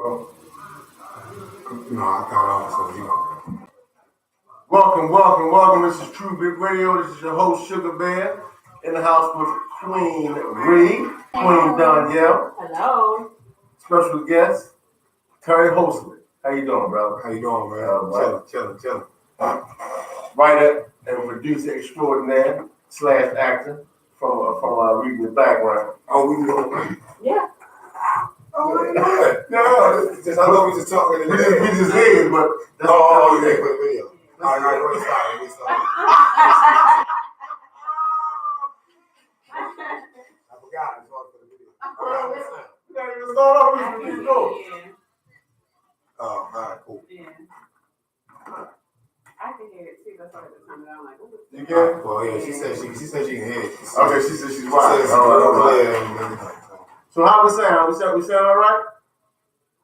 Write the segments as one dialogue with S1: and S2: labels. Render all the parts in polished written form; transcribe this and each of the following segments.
S1: Well, no, I got on, so you know. Welcome. This is Tru Grit Radio. This is your host, Sugar Bear, in the house with Queen Reed, Queen Danielle.
S2: Hello.
S1: Special guest, Terry Hosley. How you doing, brother?
S3: How you doing, man? Chilling.
S1: Writer and producer extraordinaire / actor from reading the background.
S3: Oh, we doing?
S2: Yeah.
S3: Oh, no. Just I know we just talking.
S1: We just did, but
S3: that's oh, yeah, for the video. All right, we started. I forgot. It's all for the video.
S1: We gotta even start off with the go.
S3: Oh, all right, cool.
S2: Yeah. I can hear it too. That's why the time I'm like, ooh.
S1: You get it?
S3: Well, yeah, she said she can hear it.
S1: Okay, she said she's right. All right. So how we sound? We sound all right?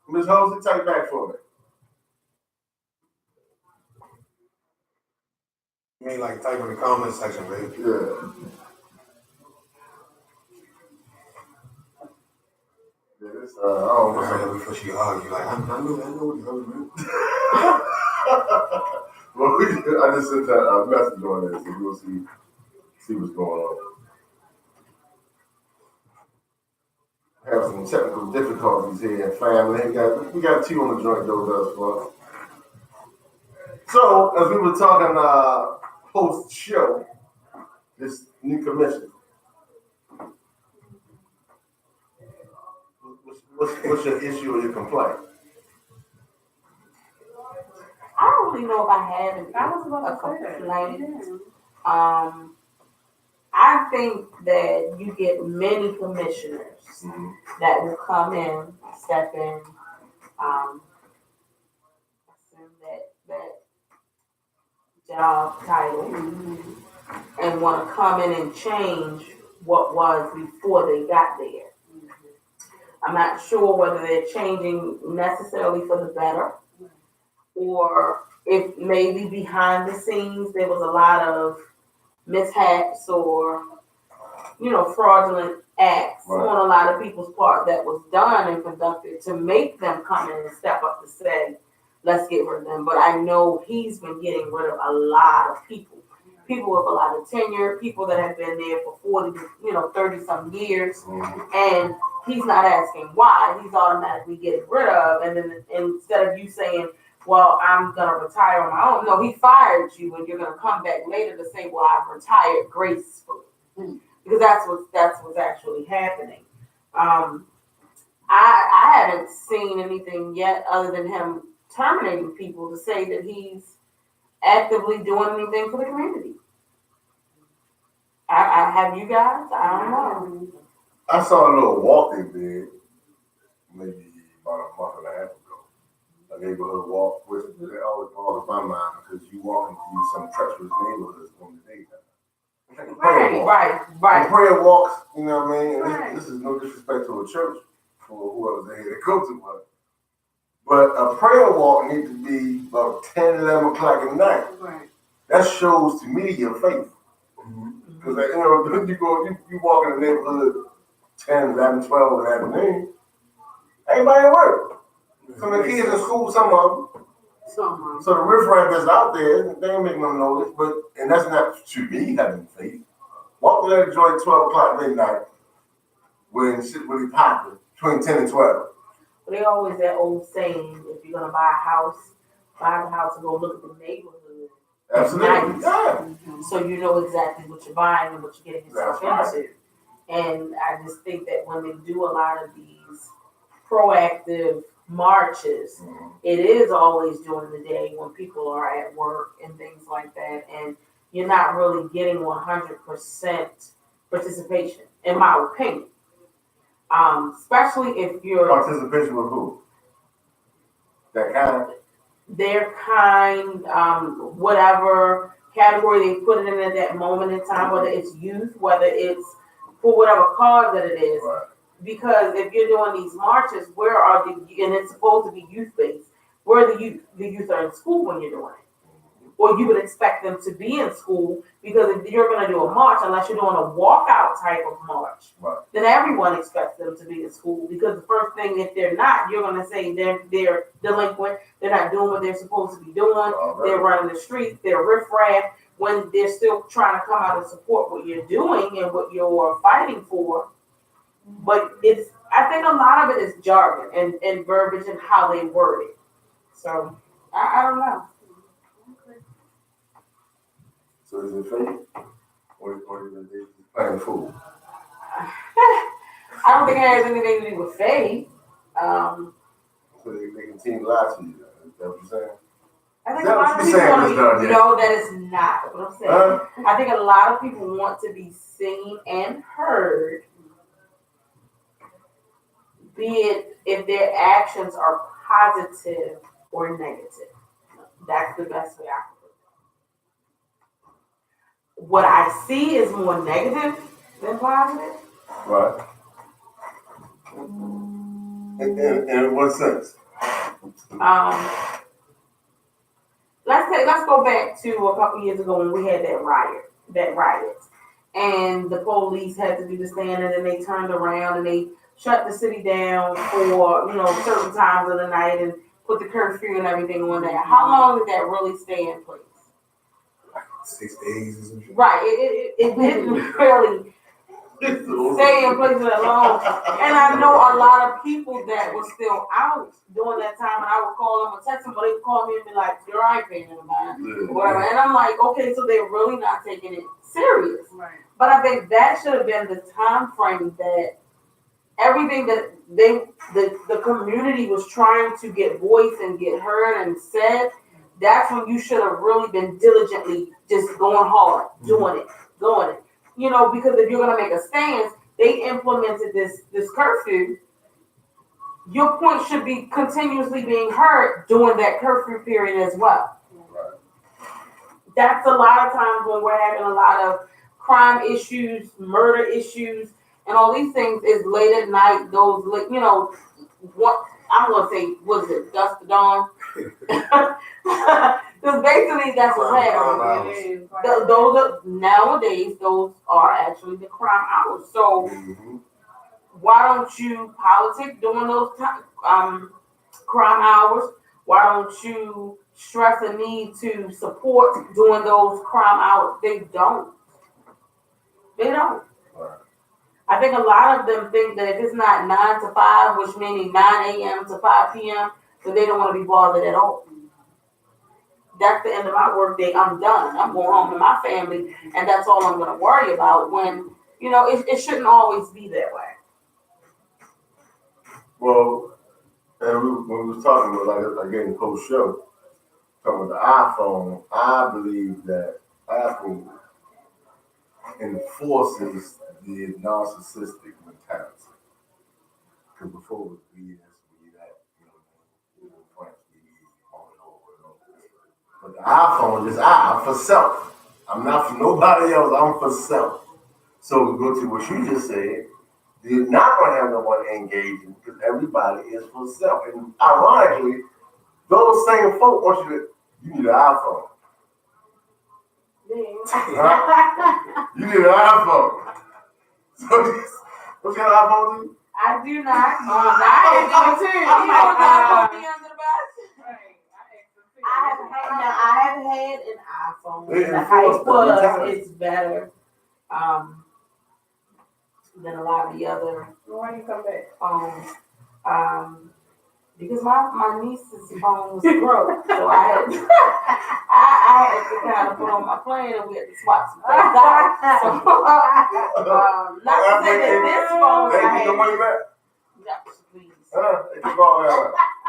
S1: Miss Hosley, take back for me.
S3: You mean like type in the comment section, baby?
S1: Yeah. Yeah, this, I don't know.
S3: Before she hug you, like, I know what the hell you
S1: Well, I just sent a message on this, so we'll see what's going on. Have some technical difficulties here, family. We got two on the joint though thus far. So, as we were talking post show, this new commission. What's your issue or your complaint?
S2: I don't really know if I have a complaint. I think that you get many commissioners that will come in, step in, assume that job title, and want to come in and change what was before they got there. I'm not sure whether they're changing necessarily for the better, or if maybe behind the scenes there was a lot of mishaps or, fraudulent acts on a lot of people's part that was done and conducted to make them come in and step up to say, let's get rid of them. But I know he's been getting rid of a lot of people with a lot of tenure, people that have been there for 40, 30 some years. And he's not asking why, he's automatically getting rid of. And then instead of you saying, well, I'm going to retire on my own. No, he fired you and you're going to come back later to say, well, I've retired gracefully. Because that's what's actually happening. I haven't seen anything yet other than him terminating people to say that he's actively doing anything for the community. I have you guys? I don't know.
S1: I saw a little walk they did maybe about a month and a half ago. A neighborhood walk, which they always bothers my mind because you walking through some treacherous neighborhoods on the daytime.
S2: Right.
S1: Prayer walks, you know what I mean? And this is no disrespect to a church for whoever's there that goes to one. But a prayer walk needs to be about 10, 11 o'clock at night.
S2: Right.
S1: That shows to me your faith. Because, you walk in the neighborhood 10, 11, 12 in the afternoon, everybody at work. Some of the kids in school, some of them. So the riffraff that's out there, they ain't making no notice, and that's not to me having faith. Walk to that joint 12 o'clock midnight when shit really popping between 10 and 12.
S2: But they always that old saying, if you're gonna buy the house and go look at the neighborhood.
S1: Absolutely. Yeah.
S2: So you know exactly what you're buying and what you're getting yourself into. And I just think that when they do a lot of these proactive marches, it is always during the day when people are at work and things like that, and you're not really getting 100% participation, in my opinion. Especially if you're
S1: participation with who? That kind.
S2: Their kind, whatever category they put it in at that moment in time, whether it's youth, whether it's for whatever cause that it is.
S1: Right.
S2: Because if you're doing these marches, where are and it's supposed to be youth-based, where are the youth? The youth are in school when you're doing it. or you would expect them to be in school, because if you're going to do a march, unless you're doing a walkout type of march,
S1: Right.
S2: then everyone expects them to be in school, because the first thing, if they're not, you're going to say they're delinquent, they're not doing what they're supposed to be doing,
S1: Already.
S2: they're running the streets, they're riffraff, when they're still trying to come out and support what you're doing and what you're fighting for. But I think a lot of it is jargon and verbiage and how they word it. So, I don't know.
S1: So is it fake? Or is it just playing fool?
S2: I don't think it has anything to do with faith.
S1: So they continue to lie to you. Is that what you're saying?
S2: I think
S1: Is that
S2: a lot
S1: what
S2: of
S1: you're
S2: people
S1: saying,
S2: want
S1: Ms.
S2: to
S1: Dunn, yeah?
S2: know that it's not what I'm saying. I think a lot of people want to be seen and heard, be it if their actions are positive or negative. That's the best way I can put it. What I see is more negative than positive.
S1: Right. In what sense?
S2: Let's go back to a couple years ago when we had that riot, and the police had to do the stand, and then they turned around and they shut the city down for certain times of the night and put the curfew and everything on there. How long did that really stay in place?
S3: 6 days or something.
S2: Right. It didn't really stay in place that long. And I know a lot of people that were still out during that time, and I would call them or text them, but they would call me and be like, "Girl, I ain't paying no mind," or whatever. And I'm like, okay, so they're really not taking it serious.
S4: Right.
S2: But I think that should have been the time frame that everything that the community was trying to get voiced and get heard and said. That's when you should have really been diligently just going hard, doing it. Because if you're gonna make a stance, they implemented this curfew. Your point should be continuously being heard during that curfew period as well.
S1: Right.
S2: That's a lot of times when we're having a lot of crime issues, murder issues, and all these things is late at night. Those, what I'm gonna say, was it dusk to dawn? Because basically that's what's happening. Nowadays, those are actually the crime hours. So why don't you politic during those crime hours? Why don't you stress a need to support during those crime hours? They don't.
S1: Right.
S2: I think a lot of them think that if it's not 9 to 5, which meaning 9 a.m. to 5 p.m., then they don't want to be bothered at all. That's the end of my work day. I'm done. I'm going home to my family, and that's all I'm going to worry about. When it shouldn't always be that way.
S1: Well, and when we was talking about, again, post show, talking about the iPhone, I believe that Apple enforces the narcissistic mentality. Because before it was be this, be that, France, be all and over. But the iPhone is I'm for self. I'm not for nobody else, I'm for self. So to go to what you just said, you're not going to have no one engaging because everybody is for self. And ironically, those same folk want you need an iPhone. You need an iPhone. So, what's your iPhone do?
S2: I do not. I haven't had an iPhone. The hype was it's better than a lot of the other
S4: Why you come back?
S2: phones. Because my niece's phone was broke, so I had to kind of put on my plan, and we had to swap some things out. So, not to say that this phone I had.
S1: Your money back?
S2: No, please.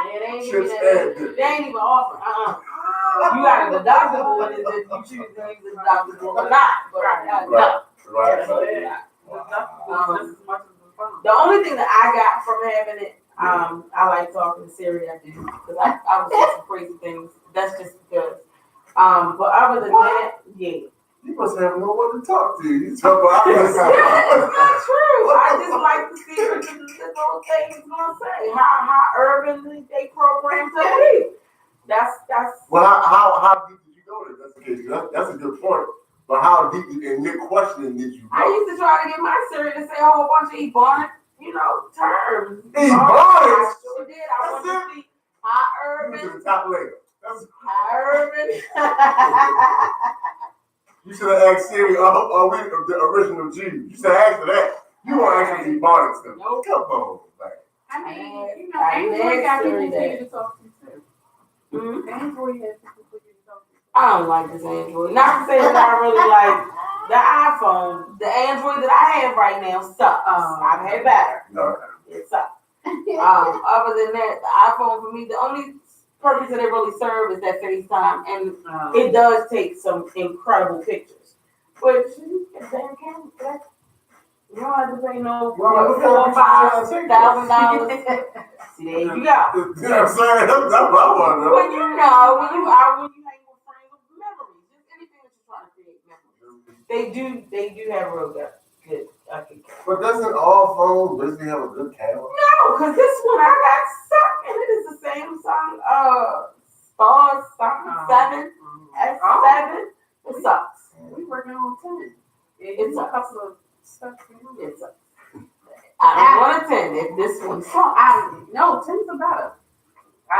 S1: It ain't
S2: They ain't even offering. You got a deductible, and if you choose to use the deductible or not. But
S1: Right.
S2: The only thing that I got from having it, I like talking to Siri. I do because I was doing some crazy things. That's just because. But other than that, yeah.
S1: You must have no one to talk to. You talk about
S2: It's not true. I just like to see what the little things gonna say. How urban they program to be. That's.
S1: Well, how deep did you go to? Does that's the case. That's a good point. But how deep in your questioning did you go?
S2: I used to try to get my Siri to say a whole bunch of Ebonic, terms.
S1: Ebonics?
S2: I sure did. I wanted to see high
S1: You to
S2: urban.
S1: the top layer.
S2: High urban.
S1: You should have asked Siri, are we the original Jews? You should have asked for that. You want actually Ebonics stuff.
S2: Nope.
S1: Come on, man.
S4: I mean, Android got people for you to talk to too.
S2: Mm-hmm.
S4: Android has people for you to talk to.
S2: I don't like this Android. Not to say that I really like the iPhone. The Android that I have right now sucks. I've had better.
S1: No.
S2: It sucks. Other than that, the iPhone for me, the only purpose that it really serves is that FaceTime, and it does take some incredible pictures. But you get a damn camera for that. You don't have to pay no $4,000 or $5,000. See, there you go.
S1: You know what I'm saying? That's what I want to know.
S2: Well, when you hang with friends with memories, just anything that you're trying to create memories. They do have real good camera.
S1: But doesn't all phones basically have a good camera?
S2: No, because this one I got stuck, and it is the Samsung Star 7 S7. It sucks.
S4: We working on 10.
S2: It's a
S4: couple of stuff.
S2: It sucks. I don't want a 10 if this one sucks.
S4: No, 10's are better. I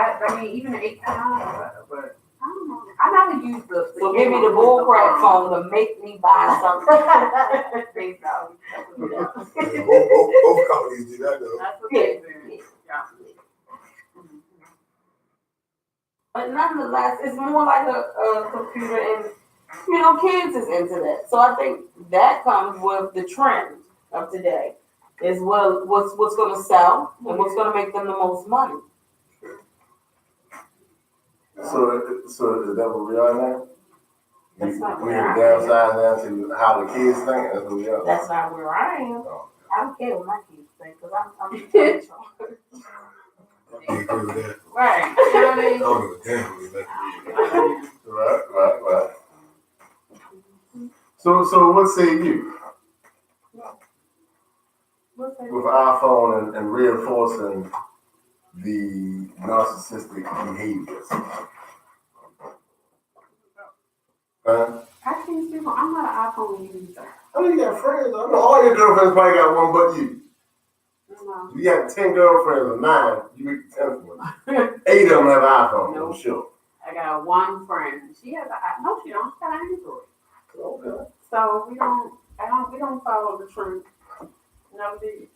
S4: mean, even 8 is better, but I don't know. I never use the
S2: So give me the bullcrap phone to make me buy something.
S4: Face out.
S3: Both companies do that though.
S4: That's what they do. Yeah.
S2: But nonetheless, it's more like a computer, and kids is into that. So I think that comes with the trend of today. Is what's going to sell and what's going to make them the most money.
S1: So is that what we are now?
S2: That's not
S1: we
S2: where
S1: are
S2: I am.
S1: downside down to how the kids think. That's what we are.
S2: That's not where I am.
S1: Oh.
S2: I don't care what my kids think because I'm in charge.
S3: I agree with that.
S4: Right. You know what I
S3: I
S4: mean?
S3: don't give a damn with that.
S1: Right. So what say you
S4: What's that?
S1: with iPhone and reinforcing the narcissistic behaviors?
S4: I can't speak on. I'm not an iPhone user.
S1: I mean, you got friends. I know all your girlfriends probably got one but you.
S4: No.
S1: You got 10 girlfriends or 9, you make the 10th one. 8 of them have iPhone,
S4: Nope.
S1: I'm sure.
S4: I got one friend. She has a no. She don't. She got an Android.
S1: Okay.
S4: So we don't follow the trend. Never did.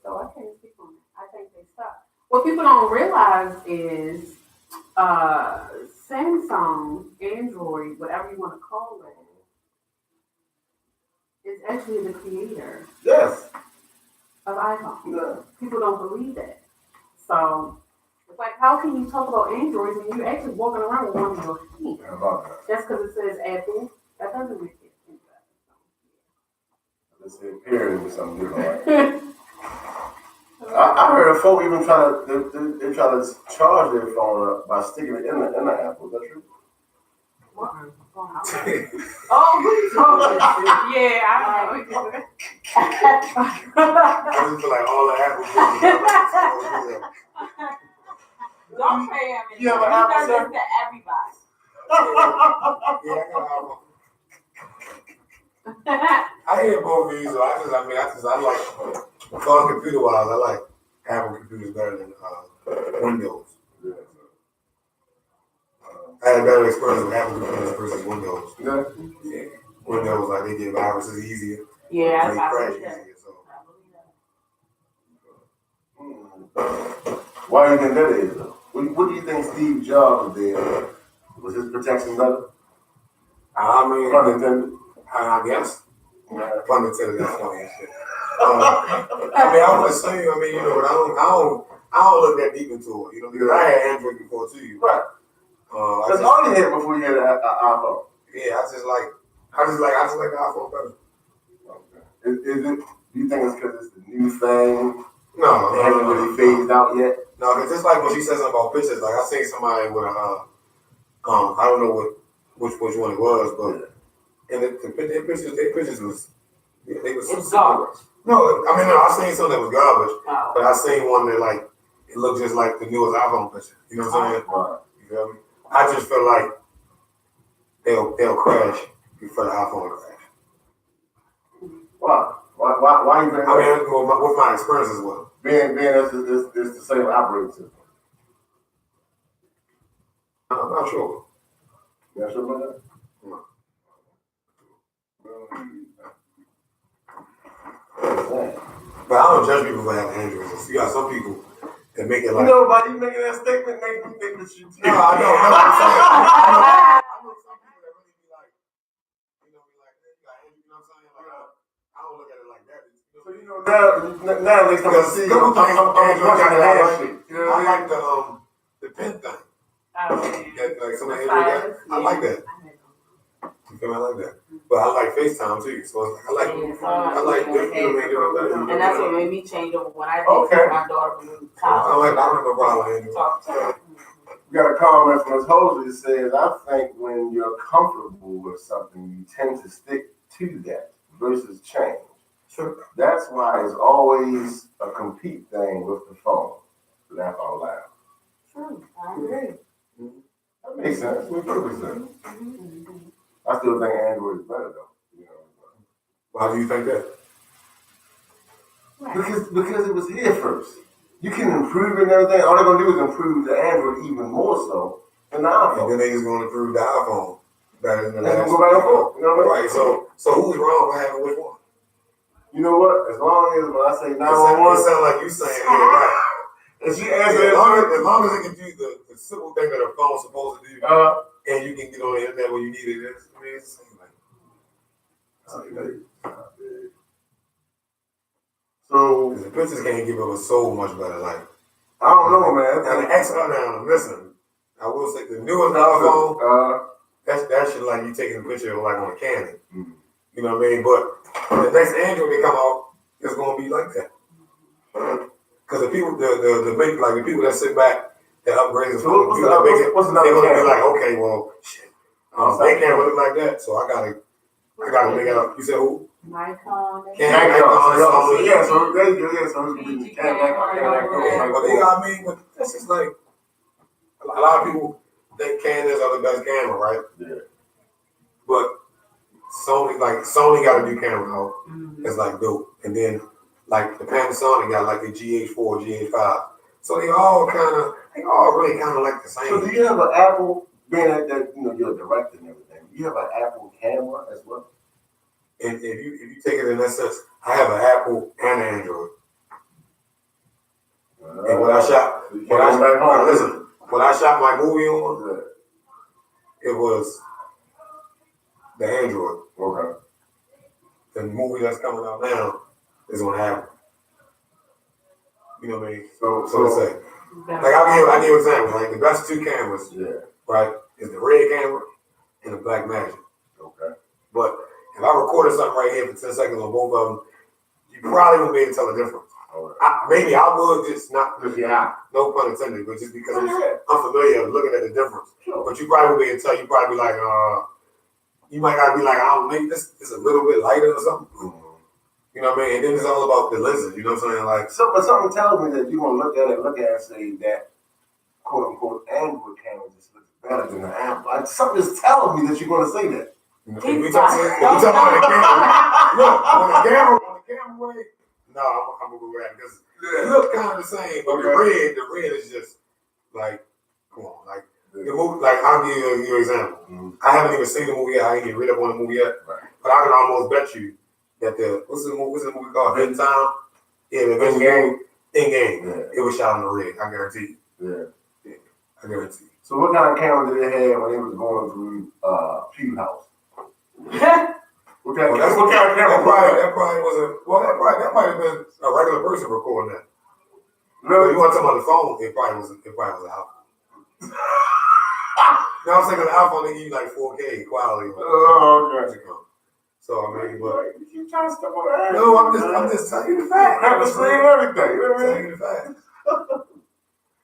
S4: So I can't speak on it. I think they stop. What people don't realize is Samsung, Android, whatever you want to call it, is actually the creator
S1: Yes.
S4: of iPhone.
S1: Yeah.
S4: People don't believe that. So it's like, how can you talk about Androids when you're actually walking around with one in your hand?
S1: How about that?
S4: Just because it says Apple, that doesn't make it any
S1: Let's say period or something different.
S4: better.
S1: I heard a folk even try to charge their phone up by sticking it in the Apple. Is that true?
S4: Oh, we talking? Yeah, I don't know.
S3: I just feel like all the Apple people.
S2: Don't pay him.
S1: You have an
S2: He
S1: Apple,
S2: does
S1: sir?
S2: this to everybody.
S3: Yeah, I got an Apple. I hear both of you, so I like, as far as computer wise, I like Apple computers better than Windows. I had a better experience with Apple computers versus Windows.
S1: Yeah.
S3: Yeah. Windows, like, they get viruses easier.
S2: Yeah,
S3: They
S2: I
S3: crash
S2: believe that.
S3: easier, so.
S1: Why do you think that is, though? What do you think Steve Jobs did? Was his protection better?
S3: I mean,
S1: Pun intended.
S3: I guess.
S1: Yeah.
S3: Pun intended, that's funny and shit. I was saying, but I don't look that deep into it, because I had Android before too.
S1: Right. That's all you had before you had an iPhone.
S3: Yeah, I just like the iPhone better.
S1: Okay. Is it? Do you think it's because it's the new thing?
S3: No,
S1: It hasn't really phased out yet.
S3: No, because just like when she said something about pictures, like I seen somebody with a, I don't know which one it was, but and their pictures was, they was.
S2: It's garbage.
S3: No, I seen something that was garbage,
S2: Oh.
S3: but I seen one that like it looked just like the newest iPhone picture. You know what I'm saying?
S1: Right.
S3: You feel me? I just feel like they'll crash before the iPhone will crash.
S1: Why you think
S3: I
S1: that?
S3: mean, with my experience as well.
S1: Being it's the same operating system.
S3: I'm not sure.
S1: You not sure about that?
S3: No. But I don't judge people for having Androids. You got some people that make it like.
S1: You know, by you making that statement, make me think that you.
S3: No, I know. I'm saying. I know some people that really be like, you know, you know what I'm saying? Like, I don't look at it like that.
S1: So you know now they come to see. I'm
S3: I like the pen thing. Like some Android guy. I like that. You feel me? I like that. But I like FaceTime too. So I like different things.
S2: And that's what made me change over when I did my daughter was in college.
S3: I don't have no problem with Android.
S2: Talk to her.
S1: We got a comment from Ms. Hosley that says, I think when you're comfortable with something, you tend to stick to that versus change.
S3: Sure.
S1: That's why it's always a compete thing with the phone. Laugh out loud.
S2: True, I agree.
S1: That makes sense. Makes perfect sense. I still think Android is better though. You know.
S3: Why do you think that?
S1: Because it was here first. You can improve it and everything. All they're gonna do is improve the Android even more so than the iPhone.
S3: And then they just gonna improve the iPhone better than the last.
S1: Go back and forth. You know what I mean?
S3: Right. So who's wrong for having which one?
S1: You know what? As long as when I say 911,
S3: it sounds like you saying yeah, right.
S1: And she answered
S3: as long as it can do the simple thing that a phone's supposed to do, and you can get on the internet when you need it. I mean, it's the same thing.
S1: So
S3: the pictures can't give us so much better life.
S1: I don't know, man.
S3: And the XR now, listen, I will say the newest iPhone, that shit like you taking a picture of like on a Canon. Mm-hmm. You know what I mean? But the next Android they come out, it's gonna be like that. Because the people, the people that sit back, that upgrade the phone, they're gonna be like, okay, well, shit, they can't look like that, so I gotta make it up. You said who?
S4: Nikon.
S1: Nikon. Yeah, so there you go. Yeah, so it's gonna be
S3: But they got me, but that's just like a lot of people think Canons are the best camera, right?
S1: Yeah.
S3: But Sony got a new camera out. Mm-hmm. It's like dope. And then like the Panasonic got like the GH4, GH5. So they all really kind of like the same.
S1: So do you have an Apple, being that you're a director and everything, do you have an Apple camera as well?
S3: And if you take it in that sense, I have an Apple and an Android. And when I shot my movie on, it was the Android.
S1: Okay.
S3: The movie that's coming out now is on Apple. You know what I mean? So to say. Like I'll give an example. Like the best two cameras, right, is the red camera and the black magic.
S1: Okay.
S3: But if I recorded something right here for 10 seconds on both of them, you probably wouldn't be able to tell the difference. Right. Maybe I would just not, no pun intended, but just because I'm familiar with looking at the difference. Sure. But you probably would be able to tell, you probably be like, you might gotta be like, maybe this is a little bit lighter or something. Mm-hmm. You know what I mean? And then it's all about the lenses, you know what I'm saying? Like,
S1: but something tells me that you're gonna look at it and say that quote unquote Android camera just looks better than the Apple. Like, something is telling me that you're gonna say that.
S3: We talking about the camera. Look, on the camera way, no, I'm gonna go back because it look kind of the same, but the red is just like, come on, like the movie. Like I'll give you an example. Mm-hmm. I haven't even seen the movie yet. I ain't even read up on the movie yet, but I can almost bet you that what's the movie called? In Time? Yeah, the In Game. Yeah. It was shot on the red. I guarantee you. Yeah, I guarantee you.
S1: So what kind of camera did they have when they was going through Pew House? What kind of camera?
S3: That probably wasn't. Well, that might have been a regular person recording that. Really? But you want to talk about the phone? It probably was an iPhone. Now I'm saying the iPhone they give you like 4K quality.
S1: Oh, okay.
S3: So I mean, but
S1: you keep trying to step on that.
S3: No, I'm just telling you the fact.
S1: Have the screen and everything. You know what I mean?
S3: Telling you the fact.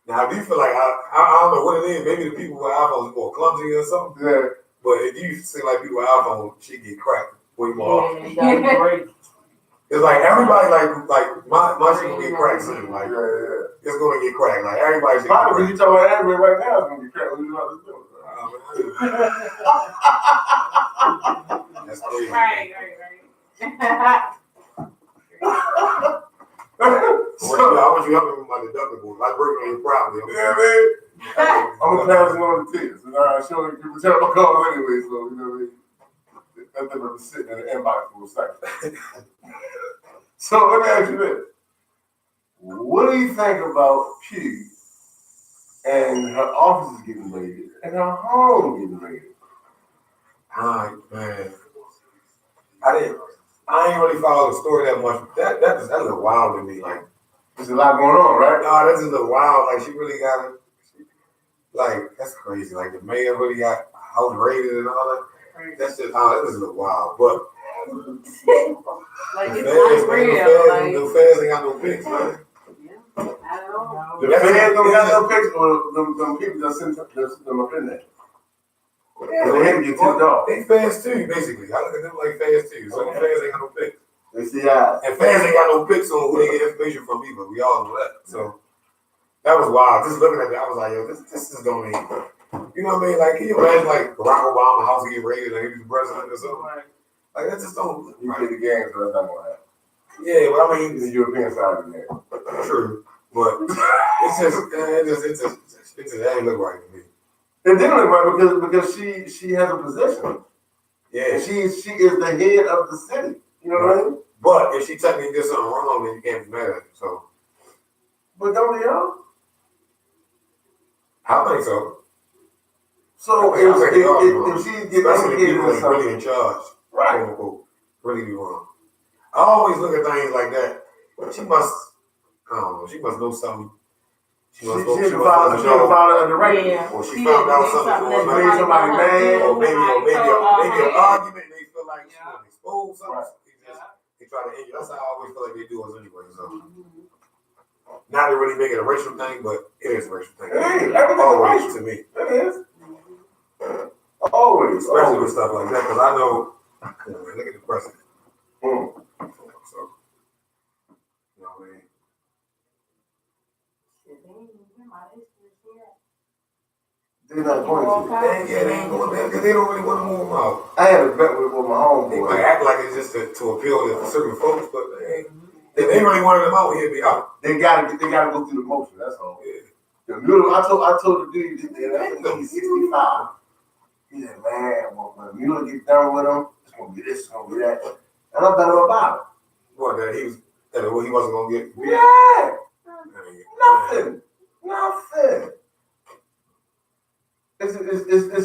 S3: Now I do feel like I don't know what it is. Maybe the people with iPhones are more clumsy or something. Yeah. But it used to seem like people with iPhones shit get cracked way more often. It's like everybody like my shit gonna get cracked soon. Like it's gonna get cracked. Like everybody's gonna get cracked.
S1: When you talk about Android right now, it's gonna get cracked. What you know how to do?
S3: That's crazy.
S4: Right.
S3: I want you helping me with my deductible. I break on your property.
S1: Yeah, man. I'm gonna pass it on to Tiz. And I'm sure you can return my calls anyway, so you know what I mean? That thing was sitting in the inbox for a second. So let me ask you this. What do you think about Pew and her office is getting raided and her home getting raided?
S3: Alright, man. I ain't really follow the story that much. That's a little wild to me. Like,
S1: There's a lot going on, right?
S3: no, that's just a little wild. Like, she really got it. Like, that's crazy. Like, the mayor really got house raided and all that. That's just, that is a little wild. But
S4: Like
S3: the
S4: it's
S3: feds,
S4: unreal.
S3: the feds ain't got no fix, man.
S4: I don't know.
S1: The feds don't got no picture, or them people that sent them up in there.
S3: Yeah,
S1: they had to get tipped off.
S3: They fast too, basically. I look at them like fast too. So the fans ain't got no picks.
S1: They see eyes.
S3: And fans ain't got no picks on who they get information from either. We all know that. So that was wild. Just looking at that, I was like, yo, this is gonna be, you know what I mean? Like, can you imagine like Barack Obama house getting raided and he was the president or something? Like that just don't.
S1: You play the game, so that's not gonna happen.
S3: Yeah, but I mean,
S1: The European side of the game.
S3: true. But it just ain't look right to me.
S1: It didn't look right because she has a position.
S3: Yeah.
S1: And she is the head of the city. You know what I mean?
S3: But if she technically did something wrong, then you can't be mad at her. So
S1: But don't they all?
S3: I think so.
S1: So
S3: I think
S1: if she gets
S3: especially the people
S1: educated in
S3: that's really
S1: something,
S3: in charge,
S1: right?
S3: quote unquote, really be wrong. I always look at things like that. She must, I don't know, she must know something. She must know
S1: She filed a directive.
S2: Yeah.
S3: Or she found out something
S2: that
S3: going on.
S1: made somebody mad,
S3: Or maybe an argument and they feel like she want to expose something.
S1: Right.
S3: They try to injure. That's how I always feel like they do us anyway. So not to really make it a racial thing, but it is a racial thing.
S1: It is. Everything's
S3: Always
S1: racial.
S3: to me.
S1: It is. Always.
S3: Especially with stuff like that, because I know, look at the president. So, you know what I mean?
S1: They're not going to.
S3: They ain't going there because they don't really want to move them out.
S1: I had a bet with my
S3: They
S1: homeboy.
S3: might act like it's just to appeal to certain folks, but if they really wanted them out, he'd be out.
S1: They gotta go through the motion. That's all.
S3: Yeah.
S1: The Mueller, I told the dude, he's 65. He said, man, when Mueller get done with him, it's gonna be this, it's gonna be that. And I bet him about it.
S3: What, that he wasn't gonna get?
S1: Yeah. Nothing. It's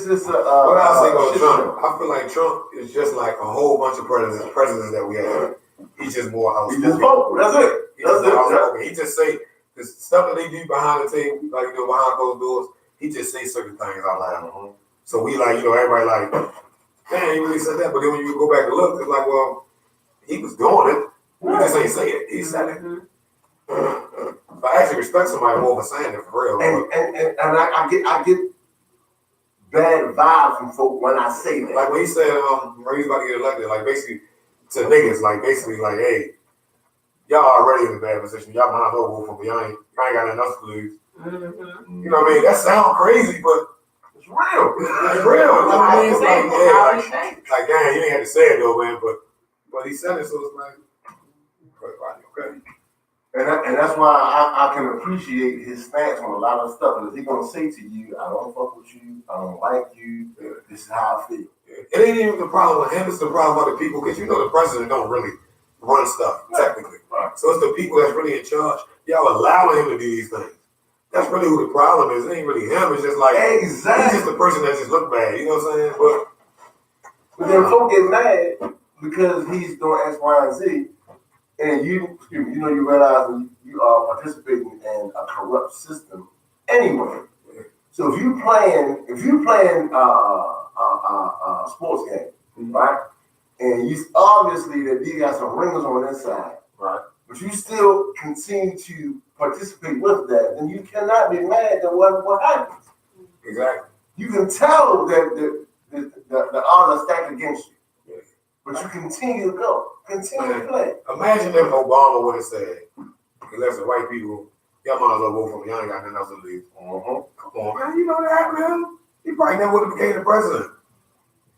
S1: just a.
S3: What I say about Trump? I feel like Trump is just like a whole bunch of presidents that we have. He's just more outspoken.
S1: He's just vocal. That's it.
S3: He just say the stuff that they do behind the table, like behind closed doors. He just say certain things out loud. So we like, everybody like, damn, he really said that. But then when you go back and look, it's like, well, he was doing it. He just ain't say it. He said it. But I actually respect somebody more for saying it for real.
S1: And I get bad vibes from folk when I say that.
S3: Like when he said, when he's about to get elected, like basically to niggas, like basically like, hey, y'all already in a bad position. Y'all might as well vote for me. I ain't got nothing else to lose. You know what I mean? That sounds crazy, but it's real. It's real. You know what I mean? It's like, yeah, like damn, he ain't had to say it though, man. But he said it, so it's like, okay.
S1: And that's why I can appreciate his stance on a lot of stuff. Because he's gonna say to you, I don't fuck with you, I don't like you, this is how I feel.
S3: It ain't even the problem with him, it's the problem with the people, because the president don't really run stuff, technically.
S1: Right.
S3: So it's the people that's really in charge. Y'all allowing him to do these things. That's really who the problem is. It ain't really him, it's just like,
S1: exactly.
S3: He's just the person that just look bad, you know what I'm saying?
S1: But then folk get mad because he's doing X, Y, and Z. And you realize that you are participating in a corrupt system anyway. So if you playing a sports game, right? And you obviously that you got some ringers on this side, right? But you still continue to participate with that, then you cannot be mad at what happens.
S3: Exactly.
S1: You can tell that the odds are stacked against you. But you continue to go. Continue to play.
S3: Imagine if Obama would have said, listen, white people, y'all might as well vote for me. I ain't got nothing else to lose. Come on, man. You know what happened to him? He he probably never would have became the president.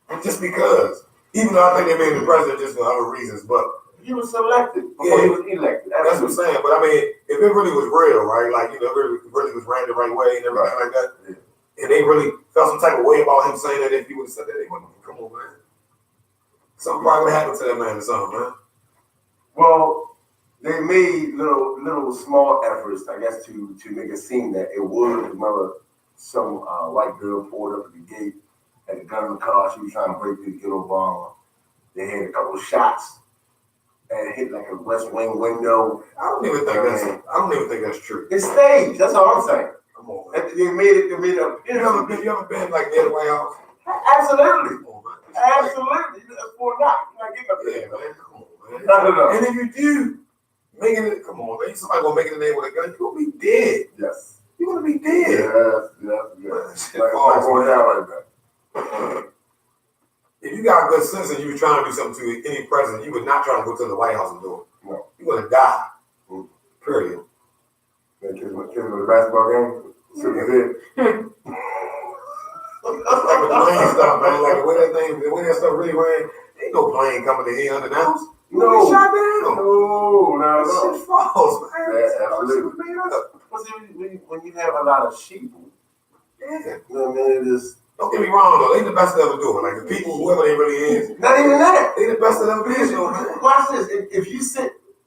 S3: And just because. Even though I think they made him the president just for other reasons, but
S1: he was selected before he was elected.
S3: That's what I'm saying. But I mean, if it really was real, right? Like, you know, it really was ran the right way and everything like that. Yeah. And they really felt some type of way about him saying that if he would have said that, they wouldn't have come on, man. Something probably happened to that man or something, man.
S1: Well, they made little small efforts, I guess, to make it seem that it was. Remember, some white girl pulled up at the gate, had a gun in the car. She was trying to break through to get Obama. They had a couple of shots and hit like a West Wing window.
S3: I don't even think that's true.
S1: It's staged. That's all I'm saying.
S3: Come on, man.
S1: They made it. You
S3: ever been like near the White House?
S1: Absolutely.
S3: Come on, man.
S1: Absolutely. That's for a knock. You're not getting up there.
S3: Yeah, man. Come on, man.
S1: No.
S3: And if you do, come on, man. Somebody gonna make it in there with a gun, you're gonna be dead.
S1: Yes.
S3: You're gonna be dead.
S1: Yes. Like going down like that.
S3: If you got a good sense and you were trying to do something to any president, you would not try to go to the White House and do it.
S1: No.
S3: You're gonna die. Period.
S1: Kids with a basketball game.
S3: Like the plane stuff, man. Like the way that stuff really ran, ain't no plane coming in here unannounced.
S1: No.
S3: Shot down.
S1: No.
S3: This shit's false, man.
S1: Yeah, absolutely. When you have a lot of sheep,
S3: yeah.
S1: You know what I mean? It is.
S3: Don't get me wrong though, they the best to ever do it. Like the people, whoever they really is.
S1: Not even that.
S3: They the best to ever do it, man.
S1: Watch this.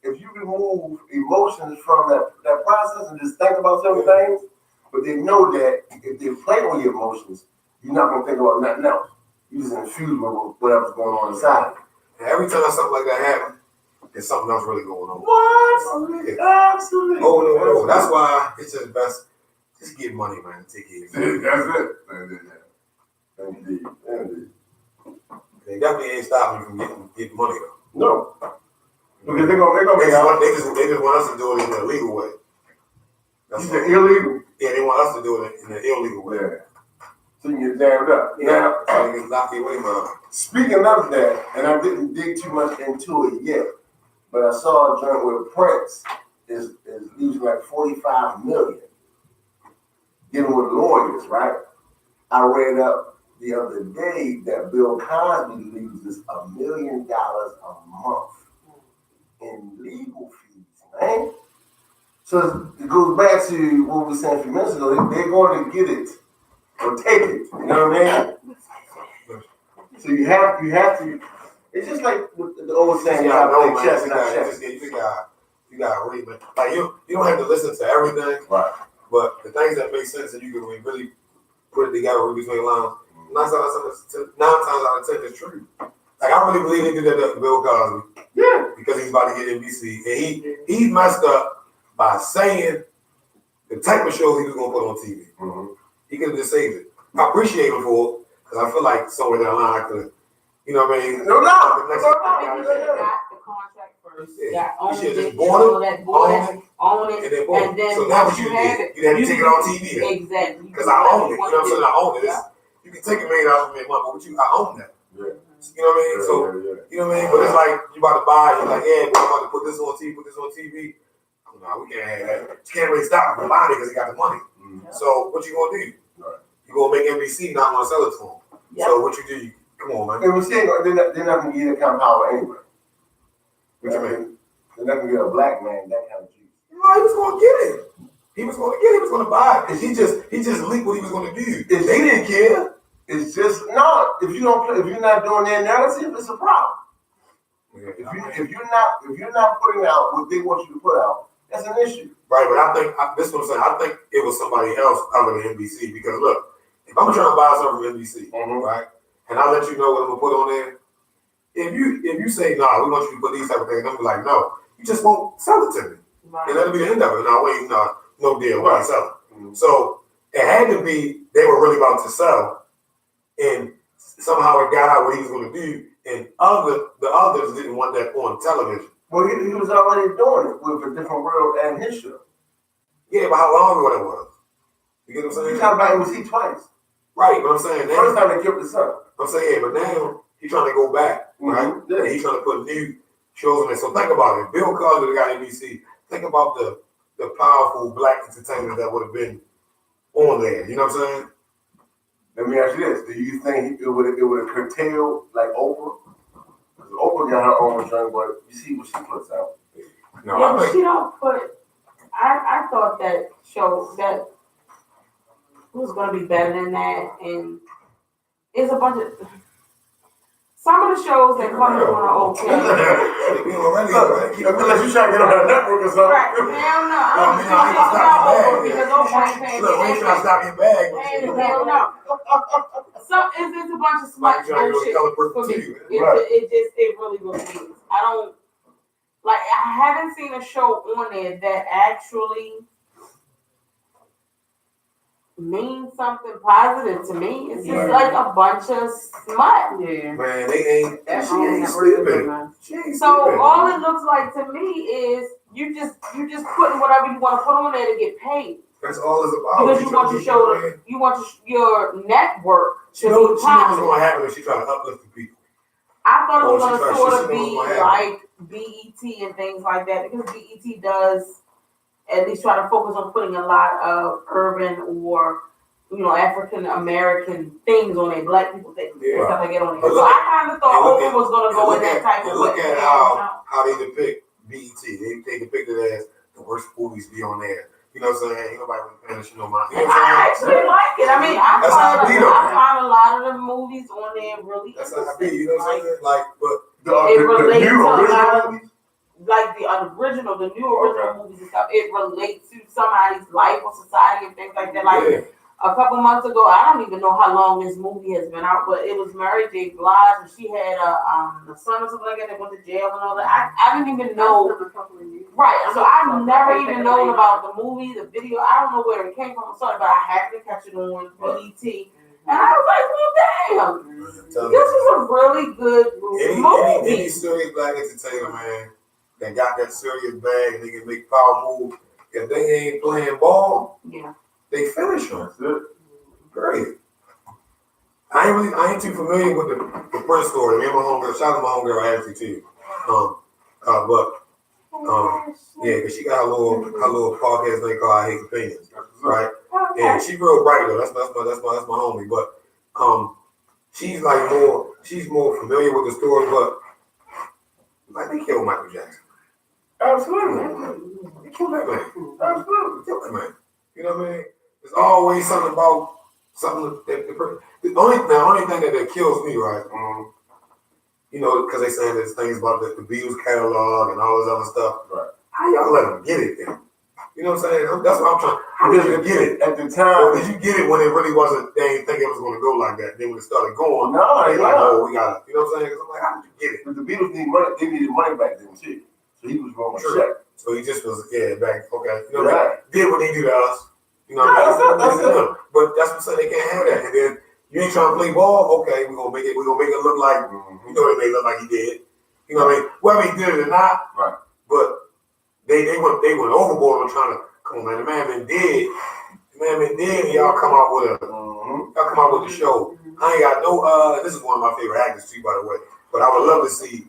S1: If you remove emotions from that process and just think about certain things, but they know that if they play on your emotions, you're not gonna think about nothing else. You just infused with whatever's going on inside.
S3: And every time something like that happens, there's something else really going on.
S1: What?
S3: Yeah.
S1: Absolutely.
S3: Oh, that's why it's just best. Just get money, man. Take it.
S1: That's it. Indeed.
S3: They definitely ain't stopping you from getting money though.
S1: No. Because they're gonna make out.
S3: They just want us to do it in a legal way.
S1: You said illegal?
S3: Yeah, they want us to do it in an illegal way.
S1: Yeah. So you can get jammed up.
S3: Yeah. Now, so they can lock you away, man.
S1: Speaking of that, and I didn't dig too much into it yet, but I saw a joint where Prince is losing like $45 million dealing with lawyers, right? I read up the other day that Bill Cosby loses $1 million a month in legal fees, man. So it goes back to what we were saying a few minutes ago. They're going to get it or take it. You know what I mean? So you have to. It's just like the old saying, you gotta play chess, not chess.
S3: You gotta read, man. Like you don't have to listen to everything,
S1: right?
S3: But the things that make sense and you can really put it together, read between lines. 9 times out of 10 is true. Like I really believe he did that to Bill Cosby.
S1: Yeah.
S3: Because he's about to get NBC, and he messed up by saying the type of shows he was gonna put on TV.
S1: Mm-hmm.
S3: He could have just saved it. I appreciate him for it because I feel like somewhere down the line I could, you know what I mean?
S1: No doubt.
S2: I think he should have got the contract first.
S3: Yeah.
S2: Got
S3: You should
S2: owned
S3: just
S2: it,
S3: bought it,
S2: own it,
S3: and then so now what you
S2: have
S3: did, you had to take it on TV.
S2: Exactly.
S3: Because I own it. You know what I'm saying? I own it. You can take $1 million from me a month, but I own that.
S1: Yeah.
S3: You know what I mean? So, you know what I mean? But it's like you about to buy, you're like, yeah, we're about to put this on TV, No, we can't have that. You can't really stop him from buying it because he got the money. Mm-hmm. So what you gonna do? Right. You gonna make NBC not want to sell it to him. Yep. So what you do? Come on, man.
S1: NBC they're not gonna get that kind of power anyway.
S3: What you mean?
S1: They're not gonna get a black man that kind of juice.
S3: No, he was gonna get it. He was gonna buy it. He just leaked what he was gonna do. They didn't care.
S1: It's just no. If you're not doing their narrative, it's a problem. Yeah. If you're not putting out what they want you to put out, that's an issue.
S3: Right, but I think this is what I'm saying. I think it was somebody else other than NBC because look, if I'm trying to buy something from NBC, right, and I let you know what I'm gonna put on there, if you say no, we want you to put these type of things, I'm gonna be like, no, you just won't sell it to me, right. And that'll be the end of it. No, wait, no deal, we ain't selling. Mm-hmm. So it had to be they were really about to sell, and somehow it got out what he was gonna do, and the others didn't want that on television.
S1: Well, he was already doing it with A Different World and his show.
S3: Yeah, but how long ago that was? You get what I'm saying?
S1: He's talking about NBC twice.
S3: Right, but I'm saying now.
S1: First time they killed the son.
S3: I'm saying, yeah, but now he's trying to go back, right? Mm-hmm. Yeah. And he's trying to put new shows on there. So think about it. Bill Cosby got NBC. Think about the powerful black entertainers that would have been on there. You know what I'm saying?
S1: Let me ask you this: do you think it would have curtailed like Oprah? Because Oprah got her own joint, but you see what she puts out.
S3: No,
S2: Yeah, but she don't put. I thought that show that was gonna be better than that, and it's a bunch of. Some of the shows that come on are okay.
S1: Unless you trying to get on her network or something.
S2: Right, hell no. I'm talking about Oprah because Oprah ain't paying
S3: Look, we ain't trying to stop your bag.
S2: hell no. It's a bunch of smart bullshit for me. It really is. I don't like. I haven't seen a show on there that actually means something positive to me. It's just like a bunch of smut.
S4: Yeah.
S3: Man, they ain't.
S4: That's
S3: She ain't stupid.
S2: So all it looks like to me is you just putting whatever you want to put on there to get paid.
S3: That's all it's about.
S2: Because you want to show your network to be
S3: knows what's
S2: popular.
S3: going to happen if she try to uplift the people.
S2: I thought it was going to sort of
S3: she
S2: be
S3: knows what's
S2: like BET and things like that, because BET does at least try to focus on putting a lot of urban or African American things on there, black people things, stuff like that on there. So I kind of thought Oprah was going to go in that type of way.
S3: Look at how they depict BET. They depict it as the worst movies be on there. You know what I'm saying? Ain't nobody really paying attention no mind. You know what
S2: I
S3: I'm saying?
S2: actually like it. I mean, I find a lot of the movies on there really
S3: That's how I
S2: interesting.
S3: be. You know what I'm saying? Like, but
S2: it relates to a lot of
S1: movies?
S2: like the new original movies and stuff. It relates to somebody's life or society and things like that. Like a couple months ago, I don't even know how long this movie has been out, but it was Mary J. Blige, and she had a son or something like that that went to jail and all that. I didn't even know. Right, so I've never even known about the movie, the video. I don't know where it came from. I'm sorry, but I happened to catch it on BET, and I was like, well, damn, this is a really good movie.
S3: Any serious black entertainer, man, that got that serious bag and they can make power moves. If they ain't playing ball, they finish them. Great. I ain't too familiar with the Prince story. Me and my homegirl, shout out to my homegirl Ashley too. Because she got her little podcast thing called I Hate Opinions, right? And she real bright though. That's my homie. But she's more familiar with the story. But like they killed Michael Jackson.
S1: Absolutely.
S3: They killed that man.
S1: Absolutely.
S3: Killed that man. You know what I mean? There's always something about something that the only thing that kills me, right? Because they saying there's things about the Beatles catalog and all this other stuff. Right. How y'all let them get it then? You know what I'm saying? That's what I'm trying. How did you get it
S1: at the time?
S3: Or did you get it when it really wasn't? They didn't think it was going to go like that. Then when it started going,
S1: no,
S3: they like, oh, we got it. You know what I'm saying? Because I'm like, how did you get it?
S1: But the Beatles need money. They needed money back then too. So he was going to check.
S3: So he just was back. Okay. You know what I mean? Did what they do to us. You know what I mean?
S1: That's it.
S3: But that's what I'm saying. They can't have that. And then you ain't trying to play ball. Okay, we're gonna make it look like they may look like he did. You know what I mean? Whether he did it or not. Right. But they went overboard on trying to come on, man. The man been dead. And y'all come out with the show. I ain't got no this is one of my favorite actors too, by the way. But I would love to see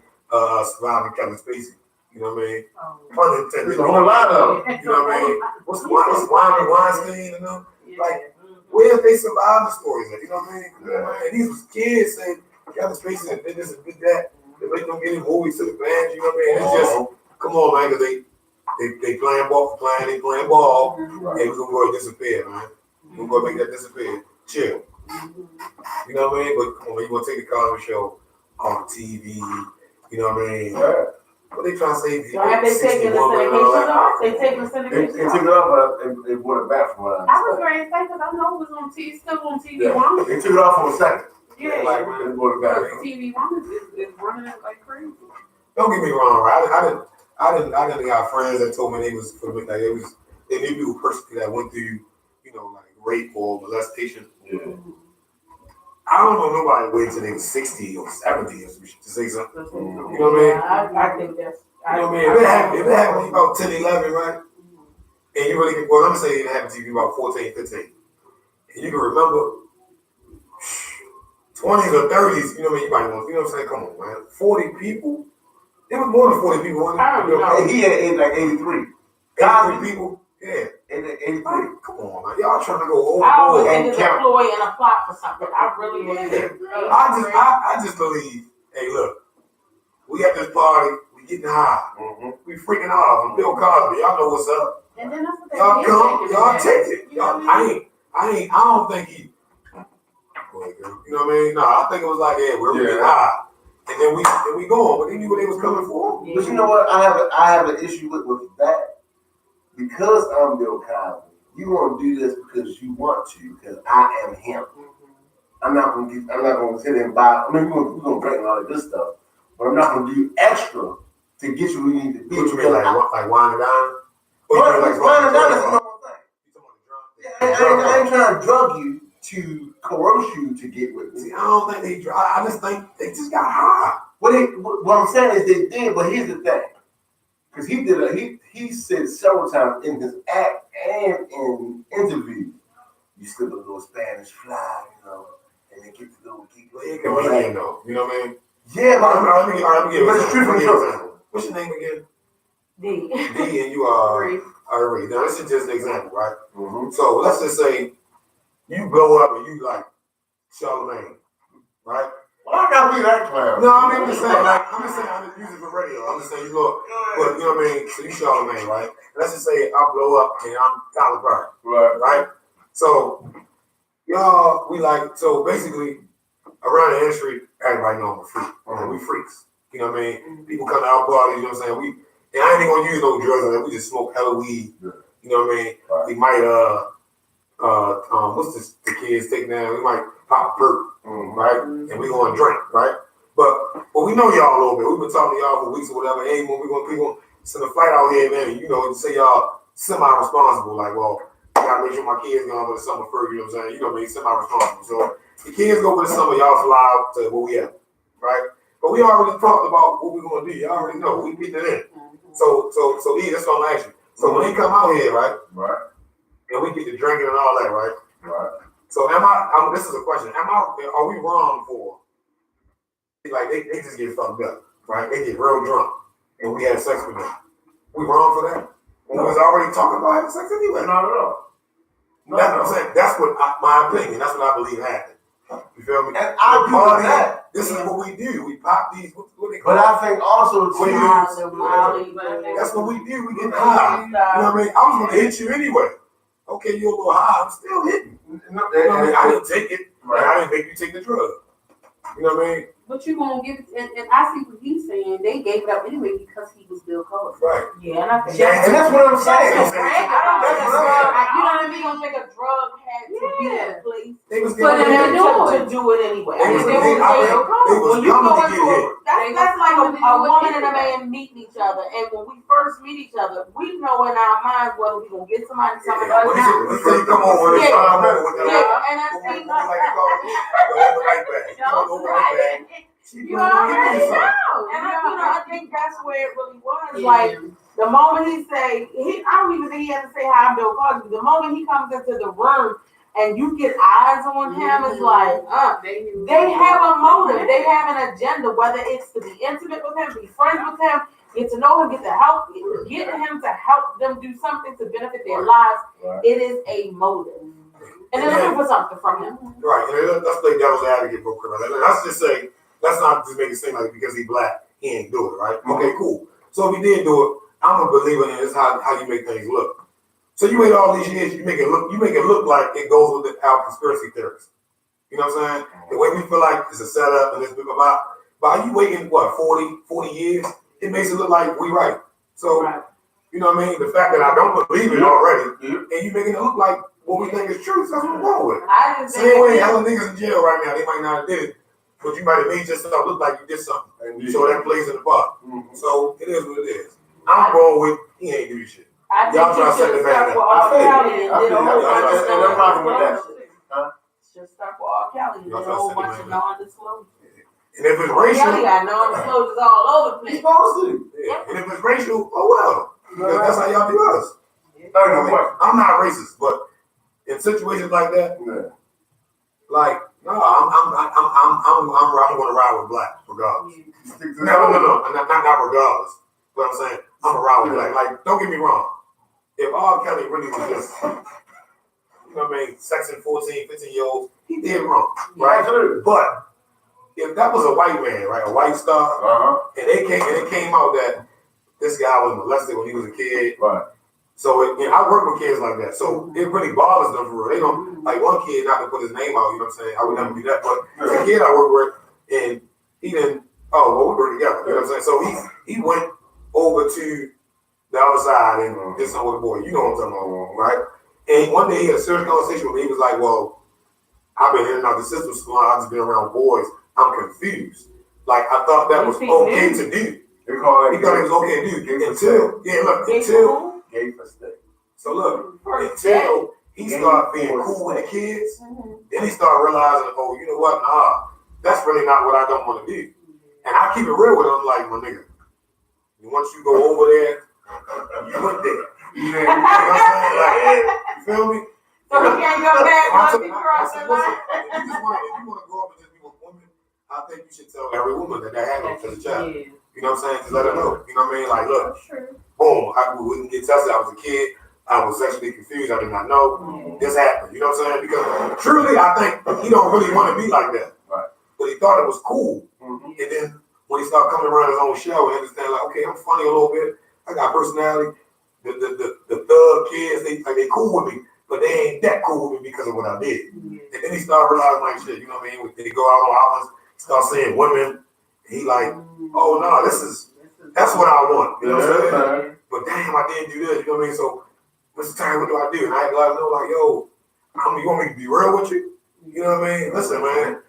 S3: surviving Kevin Spacey. You know what I mean? Pun intended. You know what I mean? What's Weinstein and them? Like, where if they survive the stories? You know what I mean? And these was kids saying Kevin Spacey did this and did that. They make them get in movies to the fans. You know what I mean? It's just come on, man, because they playing ball, and we're gonna go and disappear, man. We're gonna make that disappear. Chill. You know what I mean? But come on, you want to take the Cosby Show on TV? You know what I mean? What they trying to say?
S2: Have they taken the syndication off? They taking the syndication off?
S1: They took it off, but they brought it back from what
S4: I was ready to say, because I know it was on TV, still on TV
S1: One. They took it off for a second.
S4: Yeah.
S1: Like, they brought it back.
S4: TV One is running it like crazy.
S3: Don't get me wrong, right? I didn't got friends that told me they knew people personally that went through, like rape or molestation. Yeah. I don't know nobody waited till they was 60 or 70 to say something. You know what I mean?
S2: I think that's.
S3: You know what I mean? If it happened to you about 10, 11, right? And you really, well, I'm saying it happened to you about 14, 15. And you can remember 20s or 30s, you know what I mean? You might want, you know what I'm saying? Come on, man. 40 people? It was more than 40 people, wasn't it?
S2: I don't know.
S1: He had like 83.
S3: 83 people? Yeah.
S1: Anything.
S3: Come on, man. Y'all trying to go
S2: I always
S3: overboard.
S2: think it's a ploy and a plot for something. I really believe it.
S3: I just believe, hey, look, we at this party, we getting high.
S1: Mm-hmm.
S3: We freaking off. I'm Bill Cosby. Y'all know what's up.
S4: And then that's what they
S3: Y'all
S4: did
S3: come,
S4: back in
S3: y'all
S4: the
S3: take
S4: day.
S3: it. Y'all, I don't think he, go ahead, girl. You know what I mean? No, I think it was like, yeah, we're getting high. And then we going, but they knew what they was coming for.
S1: But you know what? I have an issue with that. Because I'm Bill Cosby, you want to do this because you want to, because I am him. I'm not gonna sit there and buy. I mean, we're gonna drink and all that good stuff, but I'm not gonna do extra to get you where you need to be.
S3: What you mean, like wine and dine?
S1: Wine and dine is the number one thing. I ain't trying to drug you to coerce you to get with me.
S3: See, I don't think they drug. I just think they just got high.
S1: What I'm saying is they did, but here's the thing. Because he said several times in his act and in interviews, you slip a little Spanish fly, and they get the little geek.
S3: Inconvenient though, you know what I mean?
S1: Yeah, but
S3: let me give
S1: but it's true from the
S3: example. What's your name again?
S2: D.
S3: D, and you are Ari. Now this is just an example, right?
S1: Mm-hmm.
S3: So let's just say you blow up and you like Charlamagne, right?
S1: Well, I gotta be that clown.
S3: No, I'm just saying, I'm just using it for radio. I'm just saying, you look, but you know what I mean? So you Charlamagne, right? Let's just say I blow up and I'm Tyler Perry, right? So so basically around the industry, everybody know I'm a freak. We freaks. You know what I mean? People come to our parties, you know what I'm saying? And I ain't even gonna use no drugs on that. We just smoke hella weed. You know what I mean?
S1: Right.
S3: We might what's the kids take now? We might pop a perk, right? And we gonna drink, right? But we know y'all a little bit. We've been talking to y'all for weeks or whatever. Hey, when we gonna send a flight out here, man, say y'all semi-responsible, like, well, I gotta make sure my kids go over the summer first, you know what I'm saying? You know what I mean? Semi-responsible. So the kids go over the summer, y'all fly out to where we at, right? But we already talked about what we're gonna do. Y'all already know. We getting it in. So yeah, that's what I'm asking. So when they come out here, right?
S1: Right.
S3: And we get to drinking and all that, right?
S1: Right.
S3: So this is a question. Are we wrong for, like, they just get fucked up, right? They get real drunk and we had sex with them. We wrong for that? We was already talking about having sex anyway.
S1: Not at all.
S3: That's what I'm saying. That's what my opinion. That's what I believe happened. You feel me?
S1: And I agree with that.
S3: This is what we do. We pop these, what they call
S1: But I think also too,
S3: that's what we do. We get high. You know what I mean? I was gonna hit you anyway. Okay, you're a little high. I'm still hitting. You know what I mean? I didn't take it. Right. I didn't make you take the drug. You know what I mean?
S4: But you gonna give it, and I see what he's saying. They gave it up anyway because he was Bill Cosby.
S3: Right.
S2: Yeah, and I think
S1: and that's what I'm saying.
S2: I don't think a drug, you know what I mean? I don't think a drug had to be in place.
S3: They was
S2: For
S3: getting
S2: them
S3: hit.
S2: to do it anyway.
S3: They was
S2: When you go
S3: coming to
S2: into
S3: get hit.
S2: that's like a woman and a man meeting each other, and when we first meet each other, we know in our minds whether we gonna get somebody or not.
S3: Come on, when it's time
S2: and I think you already know. And I think that's where it really was. Yeah. Like the moment he say, I don't even think he had to say hi, I'm Bill Cosby. The moment he comes into the room and you get eyes on him, it's like, they have a motive, they have an agenda, whether it's to be intimate with him, be friends with him, get to know him, get him to help them do something to benefit their lives. Right. It is a motive. And they're looking for something from him.
S3: Right. And let's play devil's advocate for criminal. Let's just say, let's not just make it seem like because he's black, he ain't do it, right? Mm-hmm. Okay, cool. So if he did do it, I'm a believer in this how you make things look. So you wait all these years, you make it look like it goes with our conspiracy theories. You know what I'm saying? The way we feel like it's a setup and this big about, by you waiting 40 years, it makes it look like we right. So you know what I mean? The fact that I don't believe it already, and you making it look like what we think is true, so that's what's wrong with it. Same way hella niggas in jail right now, they might not have did it, but you might have made yourself look like you did something. And so that plays in the part. Mm-hmm. So it is what it is. I'm going with he ain't do shit. Y'all try to set the man up.
S1: I'm rocking with that.
S2: Just start with R. Kelly and then a whole bunch of non-disclosures.
S3: And if it's racial,
S2: Kelly got non-disclosures all over the place.
S1: He's supposed to.
S3: Yeah. And if it's racial, oh well. Because that's how y'all do us. I'm not racist, but in situations like that, like no, I'm going to ride with black regardless. No, not regardless. But I'm saying I'm a ride with black. Like, don't get me wrong. if R. Kelly really was just, you know what I mean, sexing 14, 15-year-olds, he did wrong, right?
S1: Absolutely.
S3: But if that was a white man, right, a white star, and it came out that this guy was molested when he was a kid,
S1: right?
S3: So I work with kids like that, so it really bothers them for real. They don't like one kid, not to put his name out. You know what I'm saying? I would never do that, but the kid I work with, and he didn't. Oh, well, we were together. You know what I'm saying? So he went over to the other side and did something with the boy. You know what I'm talking about, right? And one day he had a serious conversation with me. He was like, "Well, I've been in and out the system so long. I've just been around boys. I'm confused. Like I thought that was okay to do. He thought it was okay to do until
S1: gay for stick.
S3: So look, until he started being cool with the kids, then he started realizing, oh, you know what? Nah, that's really not what I don't want to do. And I keep it real with him, like, my nigga. Once you go over there, you went there. You know what I'm saying? Like, you feel me?
S2: So he can't go back once he crossed the line.
S3: If you want to grow up and just be with women, I think you should tell every woman that happened as a child. You know what I'm saying? Just let her know. You know what I mean? Like, look, boom, we didn't get tested. I was a kid. I was sexually confused. I did not know. This happened. You know what I'm saying? Because truly, I think he don't really want to be like that. Right. But he thought it was cool. And then when he started coming around his own shell, he understand, like, okay, I'm funny a little bit. I got personality. The thug kids, they cool with me. But they ain't that cool with me because of what I did. And then he started realizing, like, shit, you know what I mean? When they go out on outlets, start seeing women, he like, oh, no, that's what I want. You know what I'm saying? But damn, I didn't do this. You know what I mean? So, Mr. Time, what do I do? And I had to let him know, like, yo, you want me to be real with you? You know what I mean? Listen, man,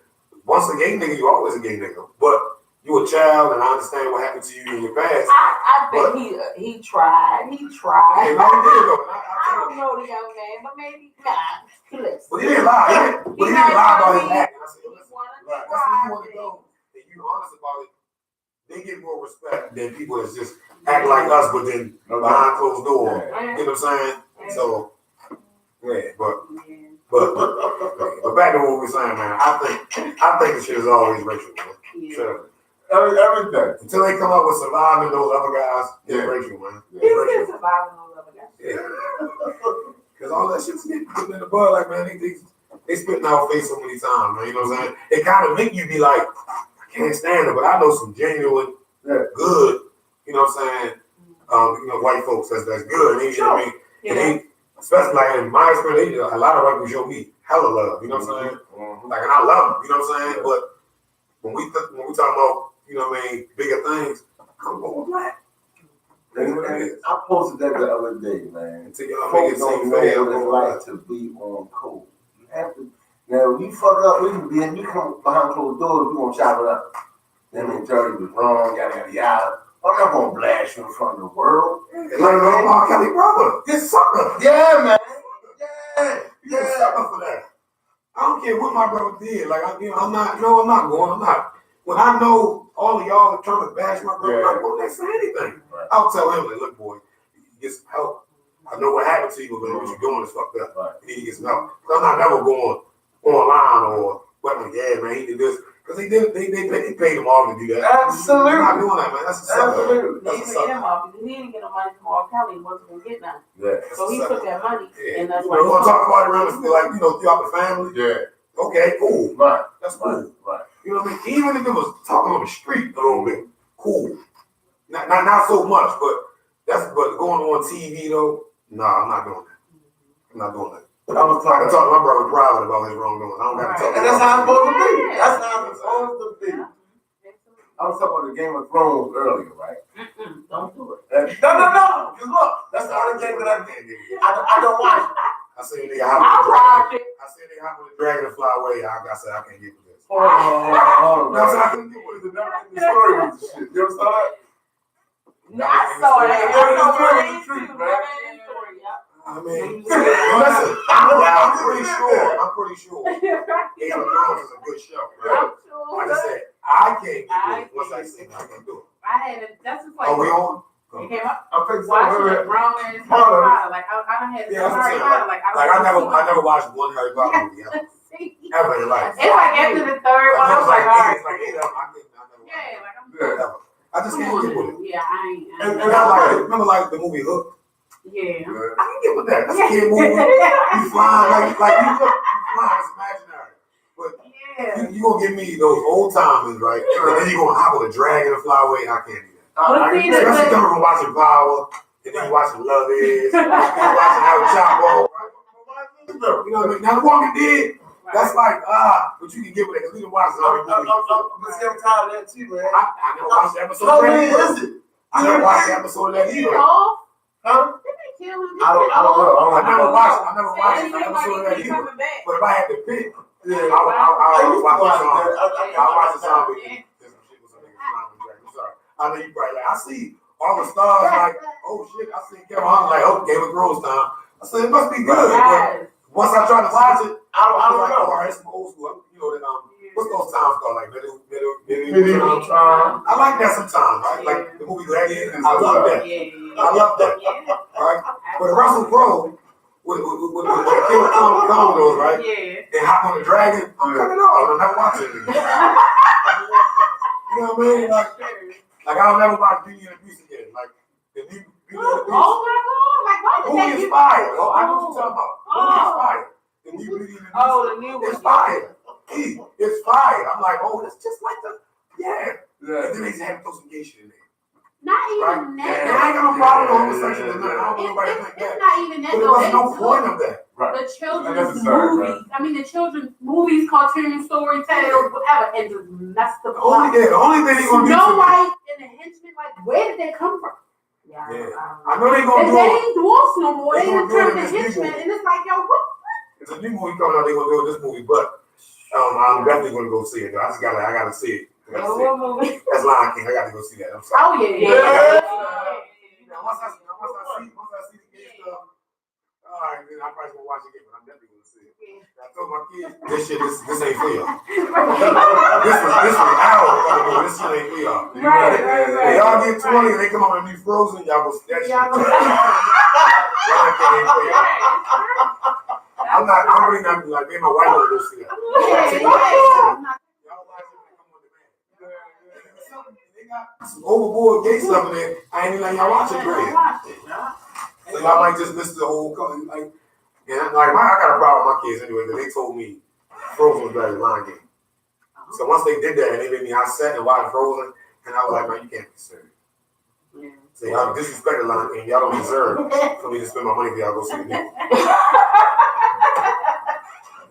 S3: once a gay nigga, you always a gay nigga. But you a child, and I understand what happened to you in your past.
S2: I think he tried. He tried.
S3: And all he did, though,
S2: I don't know the young man, but maybe not.
S3: But he didn't lie. He didn't lie about his act. I said, listen, that's where you want to go. And you're honest about it. They get more respect than people that just act like us, but then behind closed door. You know what I'm saying? So, yeah, but back to what we were saying, man. I think the shit is always racial, man. So,
S1: Everything.
S3: until they come up with surviving those other guys, it's racial, man.
S2: He's still surviving those other guys.
S3: Yeah. Because all that shit's getting in the bud, like, man, they spitting our face so many times, man. You know what I'm saying? It kind of make you be like, I can't stand it, but I know some genuine, good, you know what I'm saying, white folks that's good. You know what I mean? And they, especially like in my experience, a lot of white people show me hella love, you know what I'm saying? Like, and I love them, you know what I'm saying? But when we talk about, you know what I mean, bigger things, I'm going black.
S1: I posted that the other day, man.
S3: Until y'all make it seem fair,
S1: what it's like to be on code. You have to. Now, when you fuck up, you come behind closed doors, we gonna chop it up. That means Dirty was wrong, yada, yada. I'm not gonna blast you in front of the world.
S3: Like R. Kelly brother. This sucker.
S1: Yeah, man.
S3: You a sucker for that. I don't care what my brother did. Like, I'm not going. When I know all of y'all are trying to bash my brother, I'm not going to say anything. Right. I'll tell him, like, look, boy, you get some help. I know what happened to you, but what you're doing is fucked up. Right. You need to get some help. I'm not never going online or, yeah, man, he did this. Because they paid him off to do that.
S1: Absolutely.
S3: I'm not doing that, man. That's a sucker.
S2: They paid him off because he didn't get no money from R. Kelly. He wasn't going to get none. Yeah. So he took that money. Yeah. And that's why.
S3: We're going to talk about it around the, like, throughout the family. Yeah. Okay, cool.
S1: Right.
S3: That's cool. Right. You know what I mean? Even if it was talking on the street a little bit, cool. Not so much, but going on TV though, I'm not doing that. I'm not doing that. I was talking to my brother private about his wrongdoing. I don't got to talk.
S1: And that's how it's supposed to be. That's how it's supposed to be. I was talking about the Game of Thrones earlier, right?
S2: Don't do it.
S1: No. Because look, that's the only game that I don't watch.
S3: I seen a nigga hop with a dragon. I seen a nigga hop with a dragon and fly away. I said I can't get with this.
S1: Hold on. No, I couldn't get with it. The story was the shit. You ever saw that?
S2: I saw that.
S3: I mean, listen, I'm pretty sure Game of Thrones is a good show, right? Like I said, I can't get with it. Once I see it, I can do it.
S4: That's just like.
S3: Are we on?
S4: It came up.
S1: I think so.
S4: Watching it, grown man, like I don't have Harry Potter. Like
S3: I never watched one Harry Potter movie ever in life.
S4: It's like after the third one, I was like, all right.
S3: I just can't get with it.
S4: Yeah, I ain't.
S3: And I remember like the movie Hook.
S4: Yeah.
S3: I can get with that. That's a kid movie. You flying like you flying. It's imaginary. But you gonna give me those old timers, right? And then you gonna hop on a dragon and fly away. I can't do that. Especially coming from watching Power, and then you watching Love Is, and you watching How Chapo. You know what I mean? Now The Walking Dead. That's like, but you can get with it because we can watch zombie movies.
S1: But see, I'm tired of that too, man.
S3: I never watched the episode
S1: How
S3: of that
S1: many
S3: either.
S1: is it?
S3: I never watched the episode of that either.
S1: Huh?
S4: Did they kill him?
S1: I don't know.
S3: I never watched the episode of that either. But if I had to pick, I would watch the zombie. I'm sorry. I know you probably like, I see all the stars like, oh shit, I see Kevin Hart like, oh, Game of Thrones time. I said, it must be good. But once I tried to watch it, I don't know. All right, it's some old school. You know, what's those times called? Like medieval time. I like that sometimes, right? Like the movie Gladiator. I love that. I love that. Right? But Russell Crowe with Kill Commodores, right? Yeah. And hop on the dragon. I'm cutting it off. I'm not watching it again. You know what I mean? Like I'll never watch Beauty and the Beast again. Like the new Beauty and the Beast.
S4: Oh my God! Like why did
S3: movie is fire. Oh, I know what you're talking about. Movie is fire. The new Beauty and the Beast.
S2: Oh, the new one.
S3: It's fire. It's fire. I'm like, oh, it's just like the And then they just have to throw some gay shit in there.
S4: Not even that.
S3: And I ain't got no problem with homosexual or nothing. I don't want nobody to think that.
S4: It's not even that.
S3: But there was no point of that.
S4: The children's movies. I mean, the children's movies, cartoon, story tales, whatever, and just messed up.
S3: The only thing they gonna do.
S4: Snow White and the Henchmen, like, where did they come from?
S3: Yeah. I know they gonna do
S4: They
S3: it.
S4: ain't dwarfs no more. They
S3: gonna
S4: didn't turn
S3: do
S4: the
S3: it in this
S4: Henchmen,
S3: new
S4: and it's like, yo, what?
S3: It's a new movie coming out. They gonna do it this movie, but I'm definitely gonna go see it. Though. I gotta see it.
S2: What movie?
S3: That's Lion King. I gotta go see that. I'm sorry.
S4: Oh yeah.
S3: Once I see the gay stuff, all right, then I probably gonna watch it again. But I'm definitely gonna see it. I told my kids, this ain't for y'all. This was our fucking. This shit ain't for y'all. When y'all get 20 and they come on and be frozen, y'all go see that shit. Lion King ain't for y'all. I'm really not like me and my wife gonna go see that. They got some overboard gay stuff in there. I ain't even like y'all watch it, great. So y'all might just miss the whole like. Yeah, like I got a problem with my kids anyway, because they told me Frozen was better than Lion King. So once they did that and they made me upset and watch Frozen, and I was like, man, you can't be serious. So y'all disrespected Lion King. Y'all don't deserve for me to spend my money for y'all go see the movie.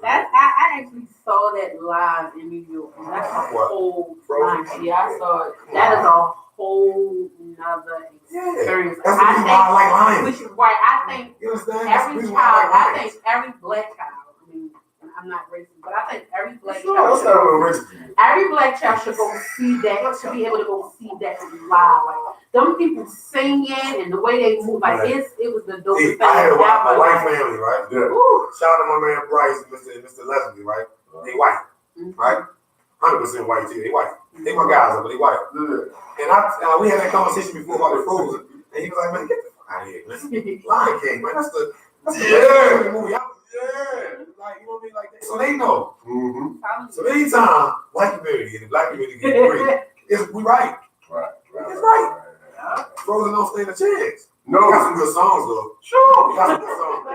S4: I actually saw that live in New York. And that's a whole line.
S2: Yeah, I saw it.
S4: That is a whole nother experience.
S3: That's the reason why I like lions.
S4: Which is right. I think
S3: You understand?
S4: every child, I think every black child, I mean, and I'm not racist, but I think every black child, every black child should go see that, should be able to go see that live. Like, them people singing and the way they move, like, it was the dopest thing.
S3: I had my white
S4: ever.
S3: family, right?
S1: Yeah.
S3: Shout out to my man Bryce and Mr. Leslie, right? They white, right? 100% white too. They white. They my guys, but they white. And we had that conversation before about the Frozen, and he was like, "Man, get the fuck out of here, man! Lion King, man, that's the movie." Like, you know what I mean? Like, so they know. So anytime white community and the black community get agree, we right. It's right. Frozen don't stand a chance. No. We got some good songs though. Sure. We got some good songs. We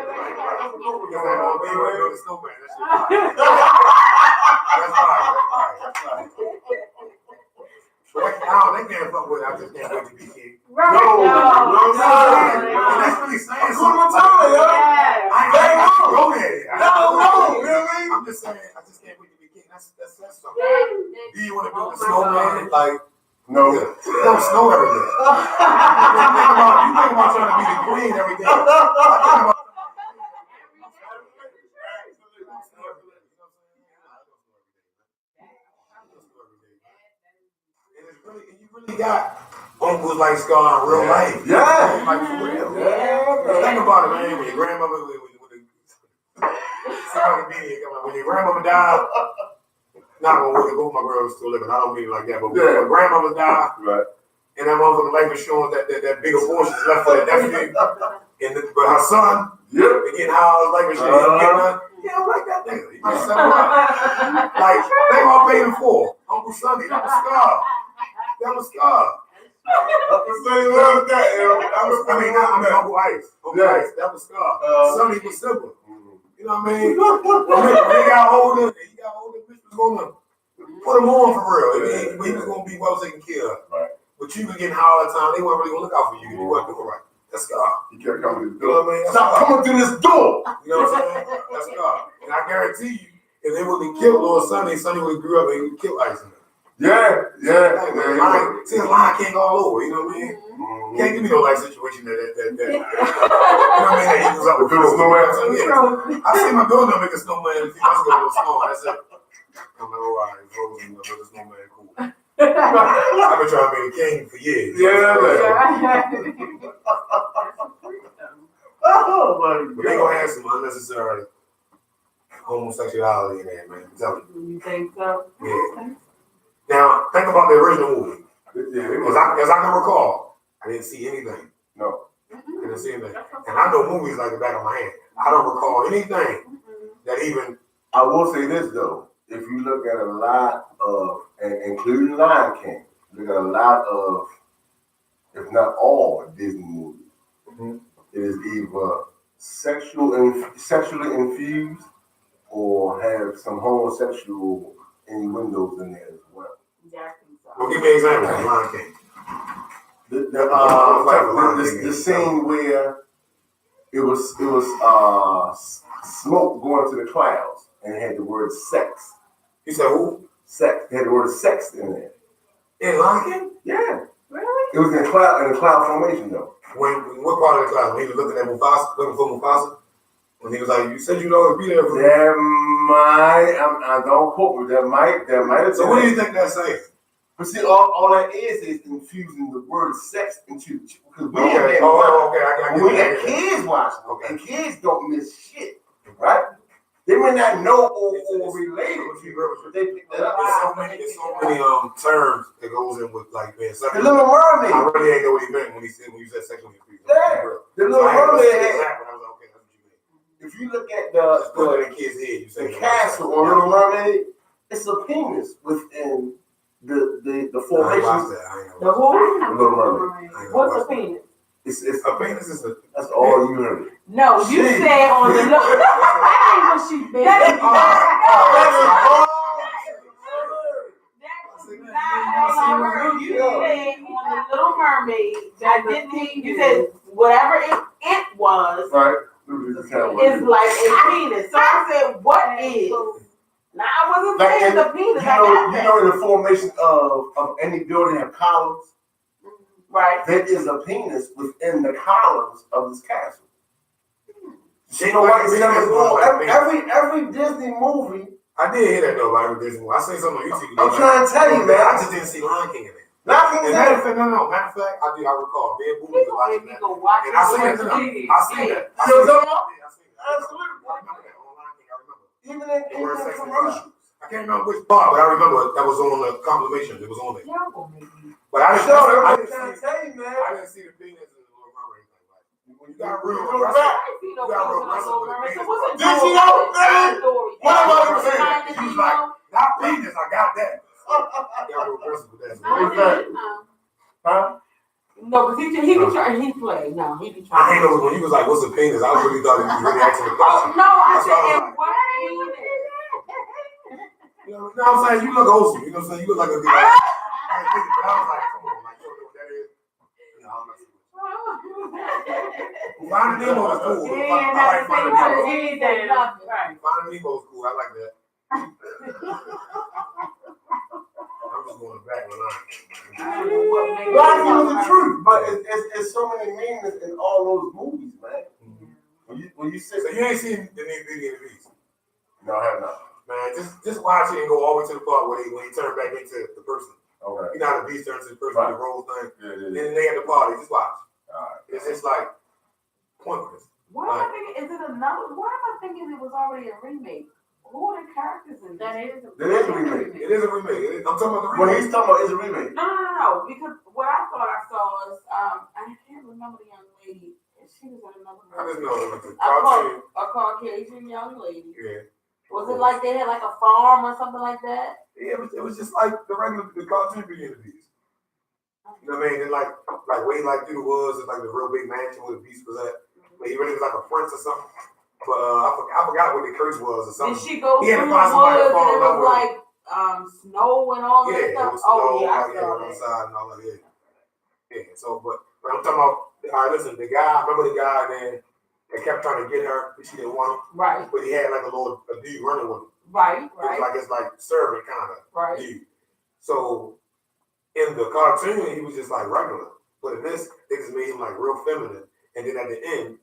S3: got that on Baby Build the Snowman. That shit. That's fine. They can't fuck with it. I just can't wait to be king.
S4: Right.
S1: No.
S3: And that's really saying something. I ain't go there.
S1: No, really?
S3: I'm just saying, I just can't wait to be king. That's something. Do you want to build a snowman? Like, no. It don't snow every day. You think about trying to be the queen every day. I think about and you really got uncles like Scar in real life.
S1: Yeah.
S3: Like for real. Think about it, man. When your grandmother, when your grandmother died, not gonna work. Both my grandmas still living. I don't mean it like that, but when your grandmother died, and that motherfucking life was showing that bigger portion is left for that nephew, but her son, they getting high like and shit. He don't like that nigga. He might settle up. Like they all paid him for. Uncle Sonny, that was Scar. That was Scar.
S1: Sonny loved that.
S3: Uncle Ice. Uncle Ice, that was Scar. Sonny was simple. You know what I mean? When he got older, bitch was gonna put him on for real. He was gonna be well taken care of. Right. But you was getting high all the time. They weren't really gonna look out for you. You weren't doing right. That's God.
S1: He kept coming to the door.
S3: You know what I mean?
S1: Stop coming through this door.
S3: You know what I'm saying? That's God. And I guarantee you, if they would have killed Lord Sonny would have grew up and he would kill Ice.
S1: Yeah.
S3: See, the line can't go all over. You know what I mean? Mm-hmm. Can't give me no like situation that you know what I mean? That equals up with the snowman. I see my daughter make a snowman a few months ago with a snow. That's it. I'm like, all right, Rosie, the snowman, cool. I've been trying to be a king for years. But they gonna have some unnecessary homosexuality in there, man. I'm telling you.
S2: You think so?
S3: Yeah. Now, think about the original movie. As I can recall, I didn't see anything. No. I didn't see anything. And I know movies like the back of my hand. I don't recall anything that even...
S1: I will say this, though. If you look at a lot of, and including Lion King, look at a lot of, if not all, Disney movies, it is either sexually infused or have some homosexual innuendos in there as well.
S3: Well, give me an example of Lion King.
S1: The scene where it was smoke going to the clouds and it had the word sex.
S3: You said who?
S1: Sex. It had the word sex in there.
S3: In Lion King?
S1: Yeah. Really? It was in the cloud formation though.
S3: What part of the cloud? When he was looking at Mufasa, looking for Mufasa? When he was like, you said you'd always be there for me.
S1: I don't quote me. That might have.
S3: So what do you think that's saying?
S1: But see, all that is infusing the word sex into, because we have kids watching, and kids don't miss shit, right? They may not know or relate it to you, but they pick that up.
S3: There's so many terms that goes in with like being sexual.
S1: The Little Mermaid.
S3: I really ain't know what he meant when you said sexual infused.
S1: Yeah, the Little Mermaid. If you look at the castle on Little Mermaid, it's a penis within the formation.
S2: The who?
S1: Little Mermaid.
S2: What's a penis?
S1: It's a penis. That's all you heard.
S2: No, you said on the Little. That ain't what she meant. That is not all I heard. You said on the Little Mermaid. I didn't hear you said whatever it was.
S1: Right.
S2: It's like a penis. So I said, what is? Now I wasn't saying the penis.
S1: You know the formation of any building have columns.
S2: Right.
S1: There is a penis within the columns of this castle. You know what? Every Disney movie.
S3: I did hear that though about every Disney movie. I seen something on YouTube.
S1: I'm trying to tell you, man.
S3: I just didn't see Lion King in it.
S1: Lion King.
S3: Matter of fact, I recall. Me and Boo was watching that. And I seen that. Absolutely. I remember that on Lion King. I remember.
S1: Even in commercials.
S3: I can't remember which part, but I remember that was on the compilation. It was on there. But I didn't see the penis in the Little Mermaid thing. Like, when you got real wrestling, you got real wrestling with the penis.
S1: Did you know that? What am I going to say?
S3: He was like, not penis, I got that. I got real wrestling with that.
S1: What's that? Huh?
S2: No, because he be trying. He played. No, he be trying.
S3: I ain't know when he was like, "What's a penis?" I really thought he was really asking the question.
S2: No, I said, "What penis?"
S3: You know what I'm saying? You look wholesome. You know what I'm saying? You look like a good guy. But I was like, come on, like, you don't know what that is? No, I'm not sure. Finding Nemo was cool. I like Finding Nemo. Finding Nemo was cool. I like that. I'm just going back when
S1: Lion King was the truth, but it's so many meanings in all those movies, man. When you sit,
S3: so you ain't seen the new Beauty and the Beast?
S1: No, I have not.
S3: Man, just watch it and go all the way to the part when he turned back into the person.
S1: Okay.
S3: You know how the beast turns into the person, the rose thing.
S1: Yeah.
S3: Then they at the party. Just watch.
S1: Right.
S3: It's just like pointless.
S2: Why am I thinking? Is it another? Why am I thinking it was already a remake? Who are the characters in that?
S1: It is a remake.
S3: It is a remake. I'm talking about the remake.
S1: When he's talking about it's a remake.
S2: No. Because what I thought I saw was I can't remember the young lady. She was in another movie.
S3: I just know it was a
S2: Caucasian young lady.
S3: Yeah.
S2: Was it like they had like a farm or something like that?
S3: Yeah, it was just like the cartoon Beauty and the Beast. You know what I mean? And like way like through the woods, it's like the real big mansion where the beast was at. But he really was like a prince or something. But I forgot what the curse was or something.
S2: Did she go
S3: He had
S2: through
S3: to
S2: the
S3: find somebody to
S2: woods
S3: fall
S2: and
S3: in
S2: it
S3: love
S2: was
S3: with.
S2: like snow and all that
S3: Yeah,
S2: stuff?
S3: it was snow,
S2: Oh yeah, I
S3: like,
S2: saw
S3: on the
S2: that.
S3: side and all that. Yeah. Yeah. So, but I'm talking about. All right, listen. The guy, remember the guy then that kept trying to get her, but she didn't want him.
S2: Right.
S3: But he had like a dude running with him.
S2: Right.
S3: It was like it's like servant kind of dude. So in the cartoon, he was just like regular. But in this, they just made him like real feminine. And then at the end,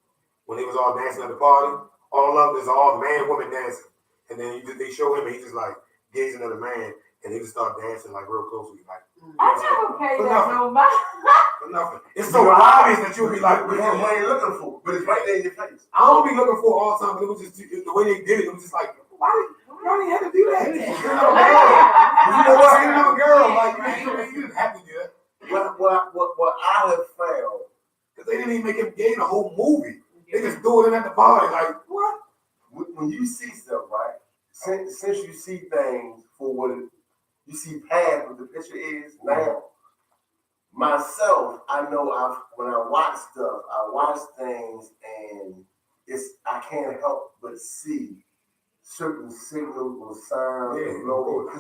S3: when they was all dancing at the party, all of them is all man, woman dancing. And then they show him and he just like gazing at a man and he just start dancing like real closely. Like,
S2: I never paid that no mind.
S3: For nothing. It's so obvious that you'll be like,
S1: what are you looking for? But it's right there in your face.
S3: I don't be looking for it all the time, but it was just the way they did it. It was just like, why did you have to do that? You know what? You're another girl. Like, you didn't have to do that.
S1: What I have found,
S3: because they didn't even make him gay in the whole movie. They just threw it in at the party. Like, what?
S1: When you see stuff, right? Since you see things for what you see past what the picture is now. Myself, I know when I watch stuff, I watch things and I can't help but see certain signals or signs.
S3: Yeah,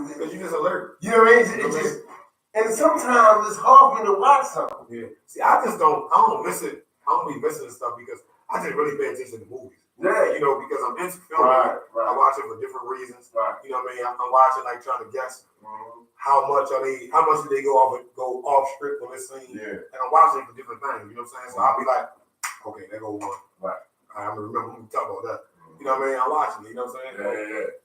S3: because you just alert.
S1: You know what I mean? And sometimes it's hard for me to watch something.
S3: Yeah. See, I don't miss it. I don't be missing stuff because I just really pay attention to movies.
S1: Yeah.
S3: You know, because I'm into film.
S1: Right.
S3: I watch it for different reasons.
S1: Right.
S3: You know what I mean? I'm watching like trying to guess how much do they go off script on this scene.
S1: Yeah.
S3: And I'm watching it for different things. You know what I'm saying? So I'll be like, okay, there go one.
S1: Right.
S3: I'm gonna remember when we talk about that. You know what I mean? I'm watching it, you know what I'm saying?
S1: Yeah.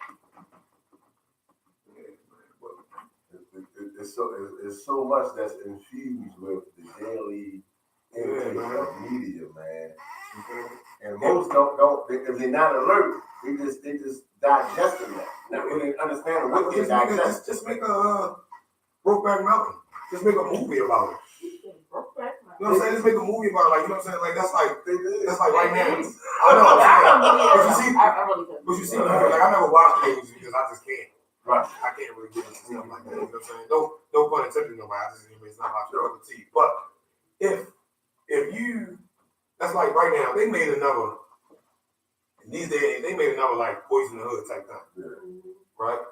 S1: It's so much that's infused with the daily intake of media, man. And most don't if they're not alert, they just digesting that. Not really understanding what they're digesting.
S3: Just make a Brokeback Mountain. Just make a movie about it. You know what I'm saying? Just make a movie about it. Like, you know what I'm saying? Like that's like right now. I know what I'm saying. But you see, like I never watched movies because I just can't.
S1: Right.
S3: I can't really get into stuff like that. You know what I'm saying? No pun intended, nobody. It's not my cup of tea. But if you, that's like right now, they made another, in these days, they made another like Boys in the Hood type thing. Yeah. Right?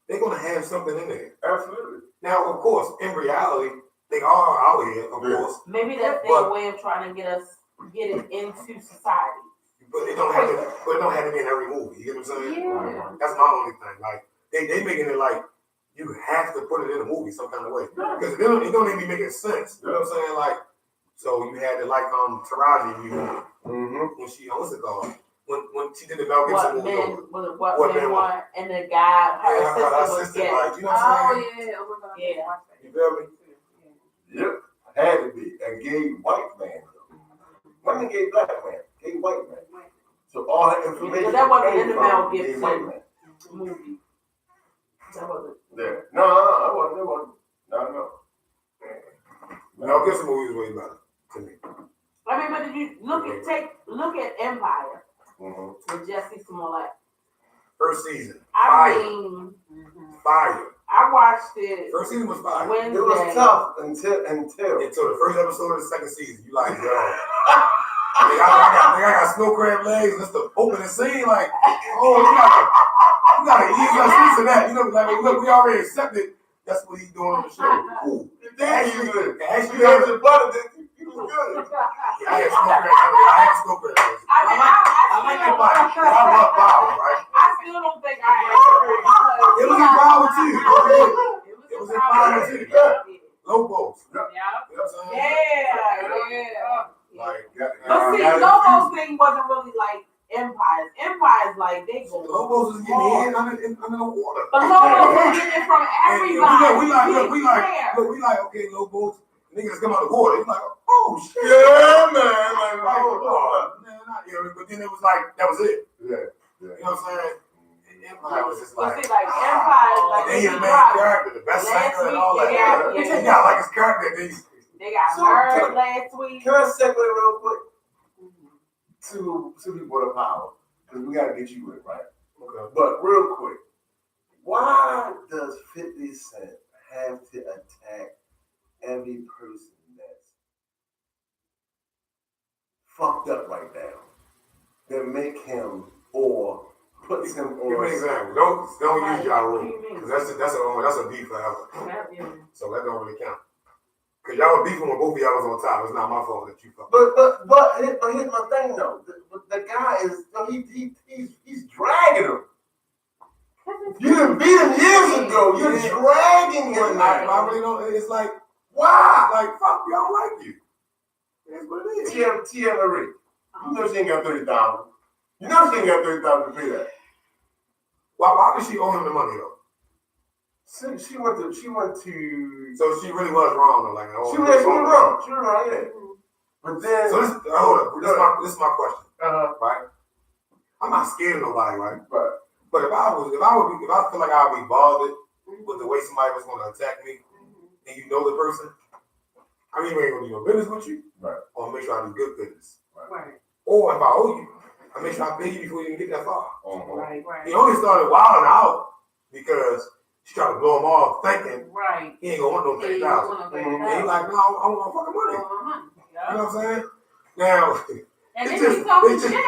S3: They're going to have something in there.
S1: Absolutely.
S3: Now, of course, in reality, they are out here, of course.
S2: Maybe that's their way of trying to get it into society.
S3: But it don't have to be in every movie. You know what I'm saying?
S2: Yeah.
S3: That's my only thing. Like, they making it like you have to put it in a movie some kind of way. Because it don't even be making sense. You know what I'm saying? Like, so you had to like Taraji when she what's it called? When she did the Mel Gibson movie.
S2: What Men Want? And the guy, her sister was
S3: like, you know what I'm
S2: saying? Yeah.
S3: You feel me?
S1: Yep. Had to be a gay white man. Not a gay black man, gay white man. So all that information.
S2: So that wasn't in the Mel Gibson movie. That wasn't.
S1: Yeah. No, it wasn't. No.
S3: Mel Gibson movie was way better to me.
S2: I mean, but did you look at Empire with Jesse Smollett?
S3: First season.
S2: Fire. I watched it.
S3: First season was fire.
S2: Wednesday.
S1: It was tough until
S3: the first episode of the second season. You like, yo. I got snow crab legs. That's the opening scene. Like, oh, you gotta ease us into that. You know, like, look, we already accepted. That's what he's doing on the show. Cool.
S1: Actually, the butter. You was good.
S3: I had snow crab legs. I like that body. I love power, right?
S2: I still don't think I had
S3: it was in power too. It was in power too. Lobos.
S2: Yeah.
S3: You know what I'm saying?
S2: Yeah. But see, Lobos thing wasn't really like Empires. Empires, like, they go.
S3: Lobos was getting in under the water.
S2: But Lobos was getting it from everybody.
S3: We like, okay, Lobos. Niggas come out of the water. It's like, oh shit.
S1: Yeah, man. Like,
S3: man, not here. But then it was like, that was it.
S1: Yeah.
S3: You know what I'm saying? Empire was just like,
S2: Empire, like,
S3: they his main character, the best singer and all that. They got like his character.
S2: They got murdered last week.
S1: Can I segue real quick to people with power? Because we got to get you in, right? Okay. But real quick, why does 50 Cent have to attack every person
S3: don't use Ja Rule. Because that's a beef forever. So that don't really count. Because y'all were beefing when both of y'all was on top. It's not my fault that you fucked.
S1: But here's my thing though. The guy is he's dragging him. You done beat him years ago. You're dragging him now.
S3: I really don't. It's like, why? Like, fuck, we don't like you. That's what it is.
S1: Tia Marie. You know she ain't got 30,000. You know she ain't got 30,000 to pay that.
S3: Why did she owe him the money though?
S1: She went to.
S3: So she really was wrong though. Like,
S1: she was wrong. She was wrong. Yeah. But then.
S3: So hold up. This is my question. Right. I'm not scared of nobody, right? But if I feel like I'll be bothered with the way somebody was going to attack me, and you know the person, I mean, ain't gonna do no business with you,
S1: right?
S3: Or make sure I do good business,
S4: right?
S3: Or if I owe you, I make sure I pay you before you even get that far.
S4: Right.
S3: He only started wilding out because she tried to blow him off, thinking he ain't gonna want no 30,000. And he's like, no, I want my fucking money. You know what I'm saying? Now, it's just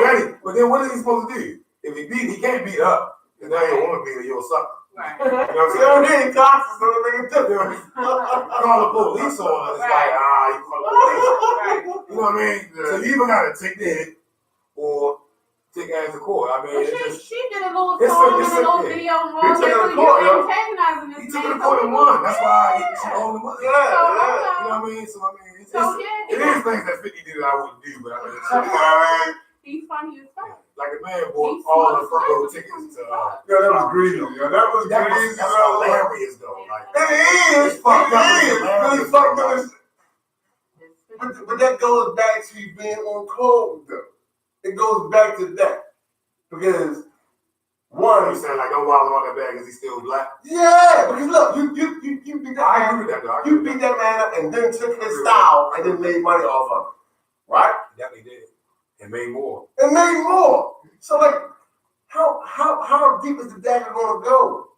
S3: ready. But then what is he supposed to do? If he can't beat up. Because now you don't want to beat her, you'll suck.
S4: Right.
S3: You know what I'm saying?
S1: He ain't toxic, so they can tell you.
S3: Call the police on her. It's like, you call the police. You know what I mean? So you either got to take the hit or take ass to court. I mean,
S4: she did a little song and a little video on
S1: He took it to court,
S4: antagonizing this.
S3: He took it to court and won. That's why she owed the money. You know what I mean? So, I mean, it is things that 50 did that I wouldn't do, but I mean,
S4: he's funny as fuck.
S3: like a man bought all the front row tickets to.
S1: That was greedy. That was greedy.
S3: That's hilarious though. Like
S1: it is. It's fucked up. But that goes back to you being on code though. It goes back to that because one.
S3: You saying like don't wild about that bag because he's still black?
S1: Yeah, because look, you beat that.
S3: I agree with that though.
S1: You beat that man up and then took his style and then made money off of it, right?
S3: Definitely did. And made more.
S1: So like, how deep is the dagger gonna go?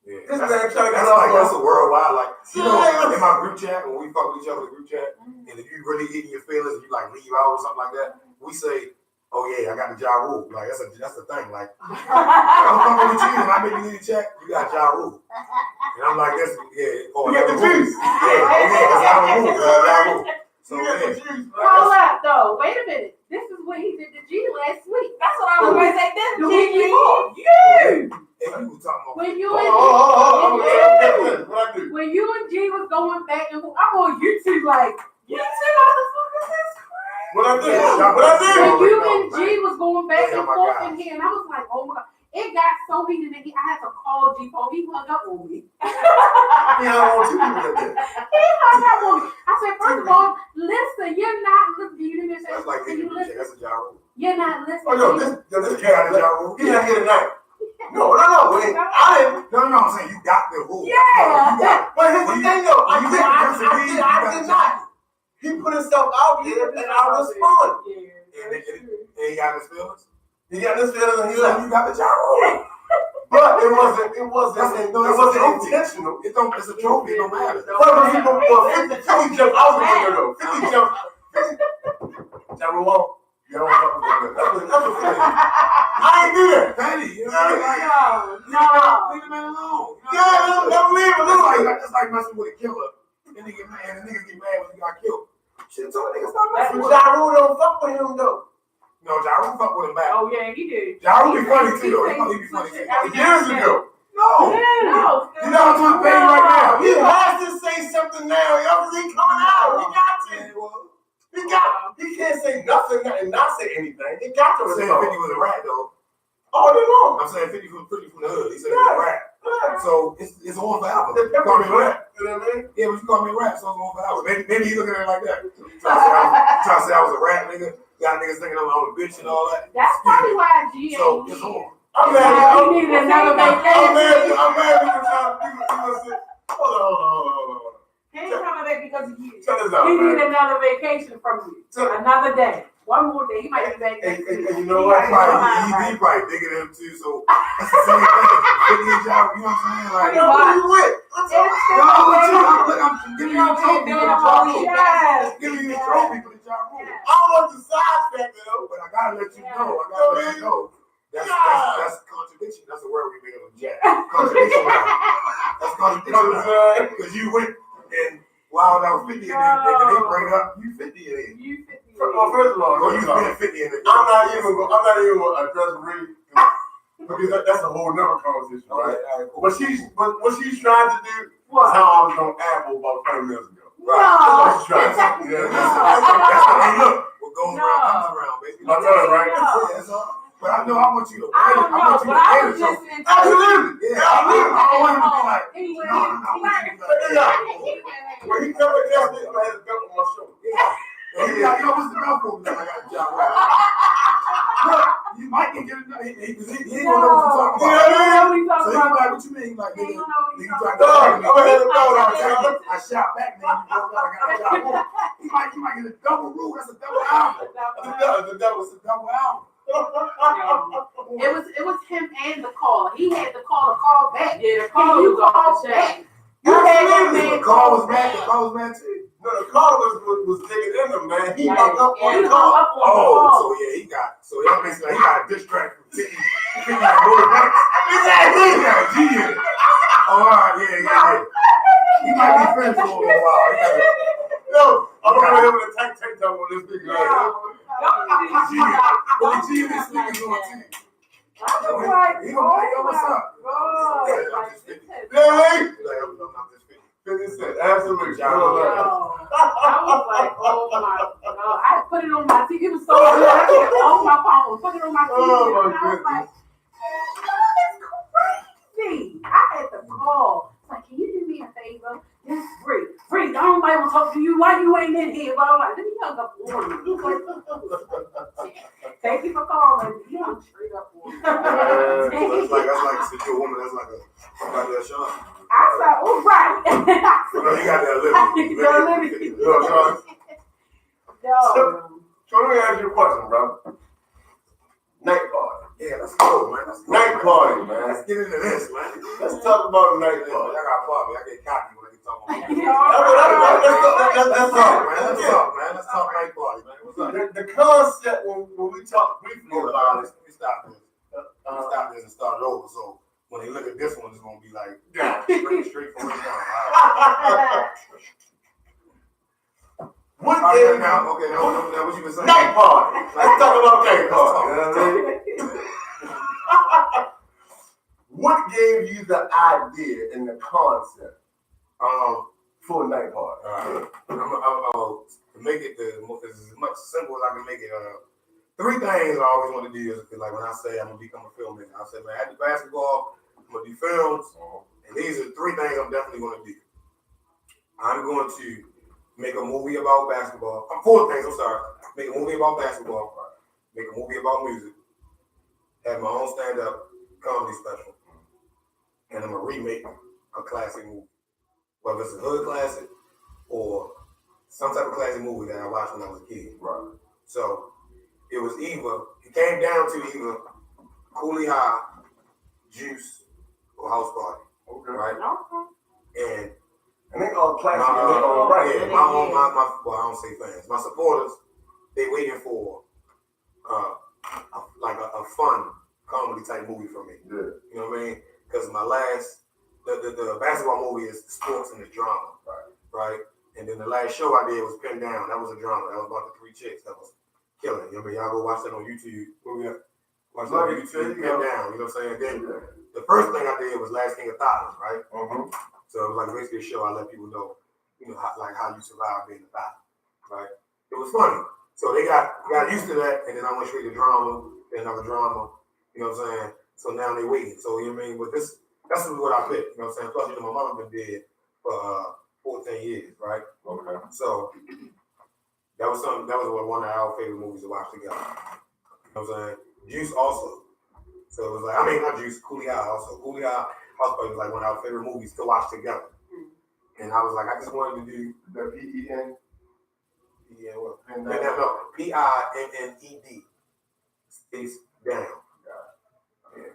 S3: Yeah,
S1: this man trying to get
S3: that's a worldwide. Like you know, in my group chat when we fuck with each other in the group chat, and if you really get in your feelings, and you like leave out or something like that, we say, "Oh yeah, I got the Ja Rule." Like that's the thing. Like I'm fucking with you, and I make you need a check. You got Ja Rule, and I'm like, "That's yeah." Oh,
S1: you got the juice.
S3: That's Ja Rule. So
S4: hold up, though. Wait a minute. This is what he did to G last week. That's what I was going to say. This is G before. Yeah. When you and G was going back and forth, I'm on YouTube like, you see motherfuckers, that's crazy.
S1: What I did?
S4: When you and G was going back and forth in here, and I was like, oh my God. It got so heated that I had to call G before he hung up on me.
S1: He hung up
S4: on me. I said, first of all, listen, you're not listening.
S3: That's like that's a Ja Rule.
S4: You're not listening.
S3: Oh, no, this cat is Ja Rule.
S1: He's not here tonight. No. Wait, I didn't.
S3: No, I'm saying you got the rule.
S4: Yeah.
S3: You got it.
S1: But here's the thing, though. I did not. He put himself out there, and I responded.
S3: And he got his feelings.
S1: He got his feelings, and he left.
S3: You got the Ja Rule.
S1: But it wasn't intentional.
S3: It's a trophy. It don't matter.
S1: 50 jump. I was going though. 50 jump. Ja Rule. That's a feeling. I ain't do that.
S3: Petty. You know
S4: No.
S3: leave the man alone.
S1: Don't leave him.
S3: That's like messing with a killer. Then they get mad, and the nigga get mad when he got killed. Shit, told niggas stop messing with him.
S1: Ja Rule don't fuck with him though.
S3: No, Ja Rule fuck with him back.
S4: Oh yeah, he did.
S3: Ja Rule be funny too though. He be funny too.
S1: Years ago.
S3: No.
S1: You know what's on the page right now. He has to say something now. Y'all see coming out. He got to. He can't say nothing and not say anything. He got to.
S3: I'm saying 50 was a rat though.
S1: Oh, they wrong.
S3: I'm saying 50 was pretty from the hood. He said he was a rat. So it's on forever. You call me a rat.
S1: You know what I mean?
S3: Yeah, but you call me a rat, so it's on forever. Maybe he looking at it like that. Trying to say I was a rat, nigga. Got niggas thinking I'm a bitch and all that.
S4: That's probably why G ain't.
S3: So it's on.
S1: I'm mad.
S4: He needed another vacation.
S1: I'm mad because hold on.
S4: He ain't coming back because of you.
S1: Check this out,
S4: He
S1: man.
S4: needed another vacation from you. Another day. One more day. He might be back next week.
S1: And you know what?
S3: He probably digging him too, so that's the same thing. 50 a job, you know what I'm saying? Like,
S1: who you with?
S3: I'm giving you a trophy for the job. I'm giving you a trophy for the job.
S1: I don't want the side factor though.
S3: But I gotta let you know. That's contradiction. That's a word we made on the chat. Contradiction. That's contradiction. Because you went and while I was 50 and they bring up you 50 and
S4: You 50.
S1: First of all,
S3: or you been 50 and
S1: I'm not even going to address Reed because that's a whole nother conversation, right? What she's trying to do is how I was on Apple about 20 minutes ago. Right. That's what she's trying to do.
S3: Hey, look, what goes around comes around, baby.
S1: My turn, right?
S3: Yeah, that's all. But I know I want you to
S4: I don't know, but I was just
S1: Absolutely.
S3: Yeah, I don't want him to be like,
S4: Anyway,
S3: no, I want you to be like,
S1: When he come in there, I had a belt on my shoulder.
S3: and he like, yo, what's the belt for? I got a job. Look, you might get another. He ain't gonna know what you're talking about. So he like, what you mean? He like, nigga, you trying to
S1: I'm gonna have a belt on.
S3: I shot back, man. You broke out. I got a job. He might get a double rule. That's a double album. That was a double album.
S4: It was him and the caller. He had to call back.
S2: Yeah, the
S4: Can
S2: caller
S4: you
S2: was off
S4: call
S2: the
S4: back?
S2: chain.
S4: You had that
S3: The
S4: man
S3: call was
S4: call
S3: mad.
S4: back.
S3: The call was mad too.
S1: No, the caller was digging in them, man. He
S2: Right.
S1: hung up on
S4: He
S1: the
S4: hung
S1: call.
S4: up on the
S3: Oh,
S4: call.
S3: so yeah, he got a distract from 50 motor bikes. He got a G in it. Oh, all right, yeah. He might be friends for a little while.
S1: Yo, I'm gonna have a tank top on this big guy.
S3: But the G in his sneakers on too.
S4: I was like,
S3: He gonna be like, yo, what's up?
S4: God.
S3: Yeah, I'm just 50.
S1: Really?
S3: He's like, I'm just 50.
S1: 50 Cent, absolutely.
S3: Yo.
S4: I was like, oh my God. I put it on my TV. It was so good. I took it off my phone, put it on my TV.
S1: Oh,
S4: and I was like, crazy. I had to call. Like, can you do me a favor? Yes, Bree. Bree, I don't want to talk to you. Why you ain't in here? But I'm like, let me hung up on you. Thank you for calling. You hung straight up on me.
S3: That's like to your woman. That's like a Sean.
S4: I said, oh, right.
S3: No, you got that liberty.
S4: You got liberty.
S1: Yo, Sean,
S4: No.
S1: so let me ask you a question, bro. Night party.
S3: Yeah, let's go, man.
S1: Night party, man.
S3: Let's get into this, man.
S1: Let's talk about night
S3: I
S1: party.
S3: got party. I get cocky when I get talking about
S1: Let's talk,
S3: man. Let's talk night party, man. What's up?
S1: The concept when we talk briefly about it.
S3: Let me stop this. Stop this and start it over. So when they look at this one, it's gonna be like straight from right now.
S1: What
S3: All
S1: game
S3: right, now what you been saying?
S1: night party. Let's talk about night party. You know what I mean? What gave you the idea and the concept for a night party?
S3: To make it as much simple as I can make it. Three things I always want to do is like when I say I'm gonna become a filmmaker, I say, man, I do basketball, I'm gonna do films, and these are three things I'm definitely gonna do. I'm going to make a movie about basketball. Four things, I'm sorry. Make a movie about basketball, make a movie about music, have my own stand-up comedy special, and I'm gonna remake a classic movie. Whether it's a hood classic or some type of classic movie that I watched when I was a kid.
S1: Right.
S3: So it came down to either Coolie High, Juice, or House Party.
S1: Okay.
S3: Right? And
S1: they all classic.
S3: I don't say fans. My supporters, they waiting for a fun comedy type movie from me.
S1: Yeah.
S3: You know what I mean? Because my last, the basketball movie is sports and it's drama. Right? And then the last show I did was Pinned Down. That was a drama. That was about the three chicks. That was killing. You know what I mean? Y'all go watch that on YouTube. Watch that on YouTube. Pinned Down. You know what I'm saying? Then the first thing I did was Last King of Thailand, right? So it was like basically a show I let people know, how you survive being a thot, right? It was funny. So they got used to that, and then I went straight to drama, then another drama, you know what I'm saying? So now they waiting. So you know what I mean? But that's what I picked, you know what I'm saying? Plus, my mother been dead for 14 years, right?
S1: Okay.
S3: So that was one of our favorite movies to watch together. You know what I'm saying? Juice also. So it was like, not Juice, Coolie High also. Coolie High House Party was like one of our favorite movies to watch together. And I was like, I just wanted to do
S1: the PEN.
S3: Yeah, what? No, PINNED. Space down. Yeah.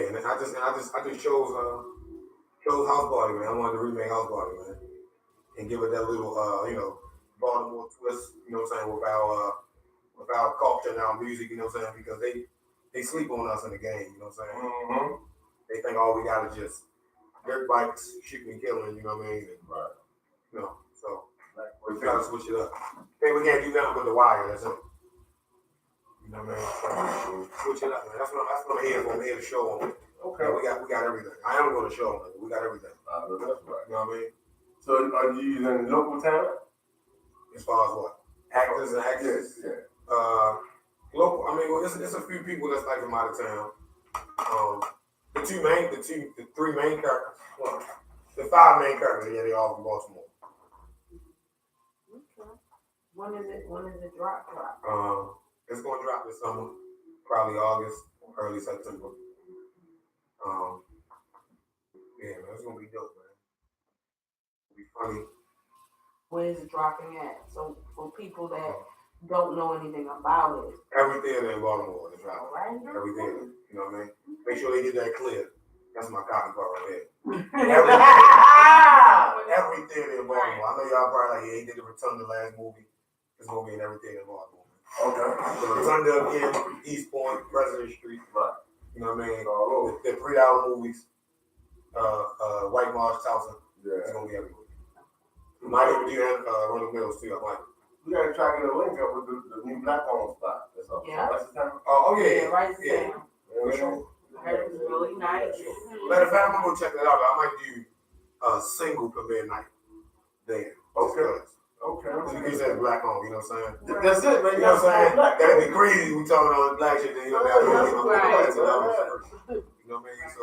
S3: And I just chose House Party, man. I wanted to remake House Party, man, and give it that little Baltimore twist. You know what I'm saying? with our culture and our music, you know what I'm saying? Because they sleep on us in the game, you know what I'm saying?
S1: Mm-hmm.
S3: They think all we got is just dirt bikes, shooting and killing, you know what I mean? And,
S1: Right.
S3: you know, so we
S1: Like,
S3: gotta switch it up. Hey, we can't do nothing with the wire, that's it. You know what I mean? So, switch it up, man. That's what I'm here for. I'm here to show them.
S1: okay.
S3: Yeah, we got everything. I am going to show them. We got everything.
S1: That's right.
S3: You know what I mean?
S1: So are you using local talent?
S3: As far as what? Actors and actresses?
S1: Yeah.
S3: Local. I mean, well, it's a few people that's like from out of town. The three main characters. Well, the 5 main characters. Yeah, they all from Baltimore.
S2: Okay. When is it drop?
S3: It's gonna drop this summer, probably August, early September. Yeah, man, it's gonna be dope, man. It'll be funny.
S2: Where is it dropping at? So for people that don't know anything about it.
S3: Every theater in Baltimore is dropping.
S2: Right.
S3: Every theater, you know what I mean? Make sure they get that clear. That's my copy part right there. Every theater in Baltimore. I know y'all probably like, yeah, he did the Rotunda last movie. It's gonna be in every theater in Baltimore.
S1: Okay.
S3: The Rotunda again, East Point, President Street.
S1: Right.
S3: You know what I mean?
S1: Oh.
S3: The $3 movies. White Marsh, Towson.
S1: Yeah.
S3: It's gonna be everywhere. You might even do that Ronald Mills too. I might.
S1: We gotta try to get a link up with the new black owned spot. That's all.
S2: Yeah.
S1: That's the time.
S3: Oh yeah.
S2: Right.
S3: Yeah.
S1: For sure.
S2: That is really nice.
S3: Matter of fact, I'm gonna go check that out. I might do a single premiere night there.
S1: Okay.
S3: You can say black on, you know what I'm saying?
S1: That's it, man.
S3: You know what I'm saying? That'd be crazy. We talking on black shit, then you know what I mean? You know what I mean? So,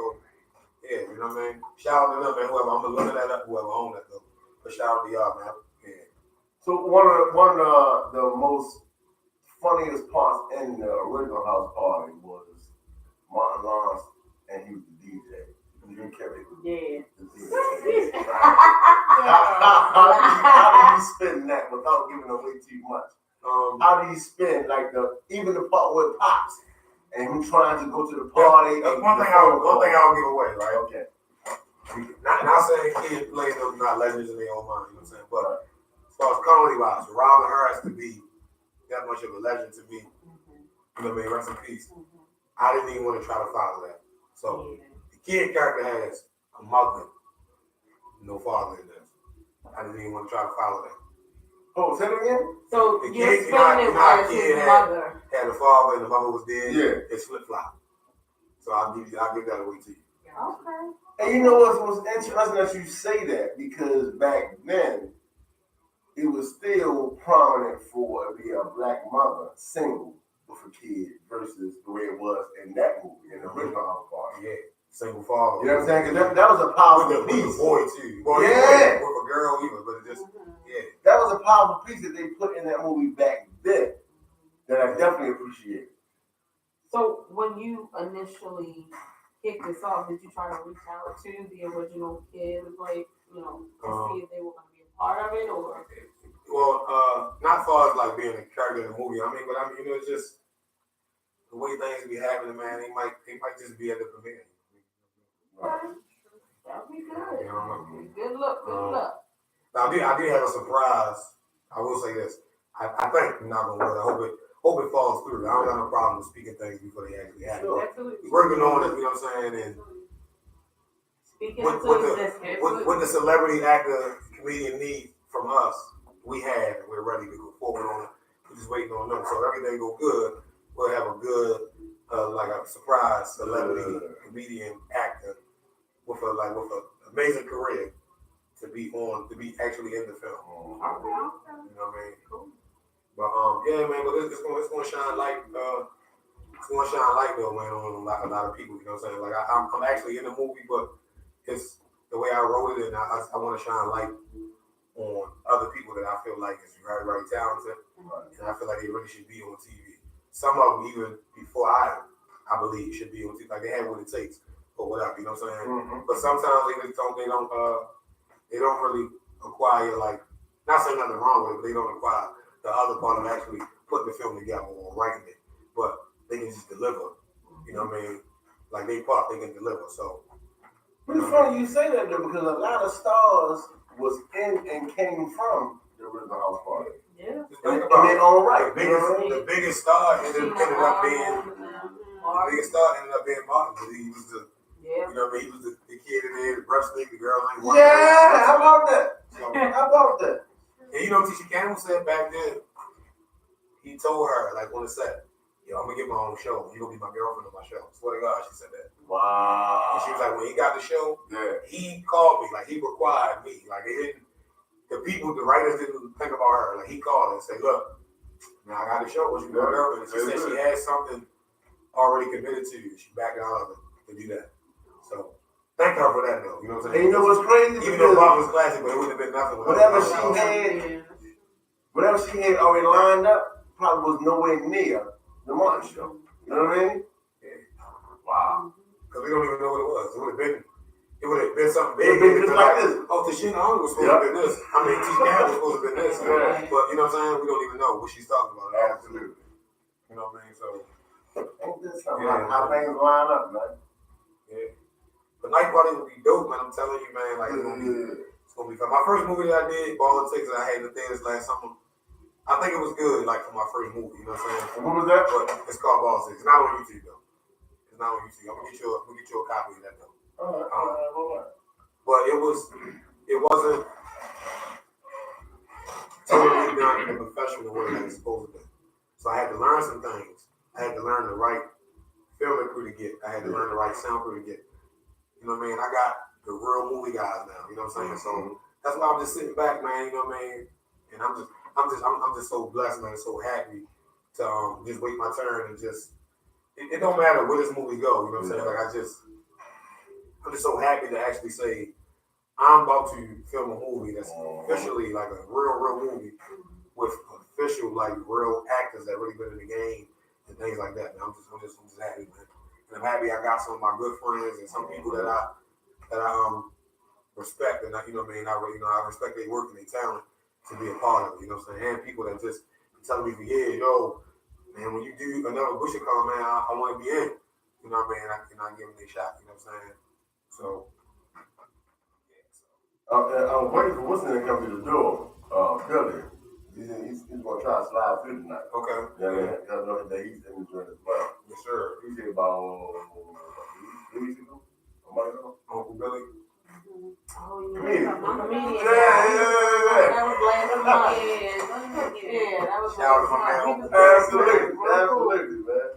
S3: yeah, you know what I mean? Shout out to them, man. Whoever, I'm gonna look that up, whoever own that though. But shout out to y'all, man. Yeah.
S1: So one of the most funniest parts in the original house party was Martin Lawrence, and he was the DJ. Jim Carrey was
S2: Yeah.
S1: the DJ. How do you spin that without giving away too much? How do you spin like even the part where it pops and him trying to go to the party?
S3: That's one thing I'll give away, right?
S1: Okay.
S3: Not saying kids playing them not legends in their own mind, you know what I'm saying? But as far as comedy wise, Robin Harris to be that much of a legend to me, you know what I mean? Rest in peace. I didn't even want to try to follow that. So the kid character has a mother, no father in this. I didn't even want to try to follow that.
S1: Oh, say it again?
S2: So
S3: The
S2: you're
S3: kid,
S2: spinning it as his mother.
S3: had a father and the mother was dead.
S1: Yeah.
S3: It's flip flop. So I'll give that away to you.
S2: Okay.
S1: And you know what's interesting that you say that, because back then it was still prominent for it to be a black mother single with a kid versus the way it was in that movie, in the original house party.
S3: Yeah, single father.
S1: You know what I'm saying? Because that was a powerful
S3: with
S1: piece.
S3: a boy too. Boy,
S1: Yeah.
S3: with a girl even, but it just
S1: That was a powerful piece that they put in that movie back then that I definitely appreciate.
S2: So when you initially kicked this off, did you try to reach out to the original kids, like, you know, to see if they were going to be a part of it, or?
S3: Well, not far as like being a character in the movie. I mean, you know, it's just the way things be happening, man. They might just be at the premiere.
S2: Okay. That'd be good.
S3: You know,
S2: Good luck.
S3: Now, I did have a surprise. I will say this. I think, not gonna worry. I hope it falls through. I don't have no problem with speaking things before they actually happen.
S2: Absolutely.
S3: Working on it, you know what I'm saying? And
S2: Speaking
S3: what the celebrity actor comedian need from us, we have, and we're ready to go forward on it. We're just waiting on them. So if everything go good, we'll have a good, like a surprise celebrity comedian actor with an amazing career to be actually in the film. You know what I mean?
S2: Cool.
S3: But yeah, man. But it's gonna shine light. It's gonna shine light though, man, on a lot of people. You know what I'm saying? Like I'm actually in the movie, but it's the way I wrote it, and I want to shine light on other people that I feel like is very, very talented, and I feel like they really should be on TV. Some of them even before I believe should be on TV. Like they have what it takes or whatever. You know what I'm saying?
S1: Mm-hmm.
S3: But sometimes they don't really acquire, like, not saying nothing wrong with it, but they don't acquire the other part of actually putting the film together or writing it. But they can just deliver. You know what I mean? Like they can deliver. So.
S1: But it's funny you say that though, because a lot of stars was in and came from the original house party.
S4: Yeah.
S3: Just think
S1: in
S3: about
S1: their own right.
S3: the biggest star ended up being Martin. He was the
S2: Yeah.
S3: you know what I mean? He was the kid in there, the breast the girl ain't
S1: Yeah, how about that?
S3: So,
S1: How about that?
S3: and you know Tisha Campbell said back then, he told her, like on the set, yo, I'm gonna get my own show. You're gonna be my girlfriend on my show. Swear to God, she said that.
S1: Wow.
S3: And she was like, when he got the show,
S1: Yeah.
S3: he called me, like he required me. Like they didn't the writers didn't think about her. Like he called her and said, look, now I got the show, what you my girlfriend? And she said she had something already committed to you. She backed out of it to do that. So thank her for that though. You know what I'm saying?
S1: And you know what's crazy?
S3: Even though Bob was classic, but it wouldn't have been nothing
S1: whatever she had already lined up probably was nowhere near the Martin show. You know what I mean?
S3: Yeah.
S1: Wow.
S3: Because we don't even know what it was. It would have been something
S1: It
S3: big.
S1: would have been just like this.
S3: Oh, Tashina Hunger was supposed to have been this. I mean, Tisha Campbell was supposed to have been this.
S1: Yeah.
S3: But you know what I'm saying? We don't even know what she's talking about.
S1: Absolutely.
S3: You know what I mean? So
S1: ain't this something how things line up, man?
S3: Yeah. The night party would be dope, man. I'm telling you, man. Like it's gonna be fun. My first movie that I did, Ball and Six, that I had in the theaters last summer. I think it was good, like for my first movie. You know what I'm saying?
S1: And what was that?
S3: But it's called Ball and Six. It's not on YouTube though. It's not on YouTube. I'm gonna get you a copy of that though.
S1: All right.
S3: But it wasn't totally done in a professional way like it's supposed to be. So I had to learn some things. I had to learn the right filming crew to get. I had to learn the right sound crew to get. You know what I mean? I got the real movie guys now. You know what I'm saying? So that's why I'm just sitting back, man. You know what I mean? And I'm just so blessed, man. So happy to just wait my turn and just. It don't matter where this movie go. You know what I'm saying? Like I'm just so happy to actually say I'm about to film a movie that's officially like a real movie with official like real actors that really been in the game and things like that. Man, I'm just happy, man. And I'm happy I got some of my good friends and some people that I respect and you know what I mean. I respect their work and their talent to be a part of it. You know what I'm saying? And people that just be telling me for years, yo, man, when you do another Bushy call, man, I want to be in. You know what I mean? I cannot give them a shot. You know what I'm saying? So.
S1: I'm waiting for what's name to come to the door. Billy. He's going to try to slide through tonight. Okay. Yeah. I know that he's in the joint as well.
S3: Yes, sir.
S1: He's here about 3 weeks ago. A month ago.
S3: Uncle Billy.
S2: Oh,
S1: Yeah.
S2: That was last month. Yeah, that was
S3: Shout out
S2: last
S3: to my
S2: month.
S1: Absolutely, man.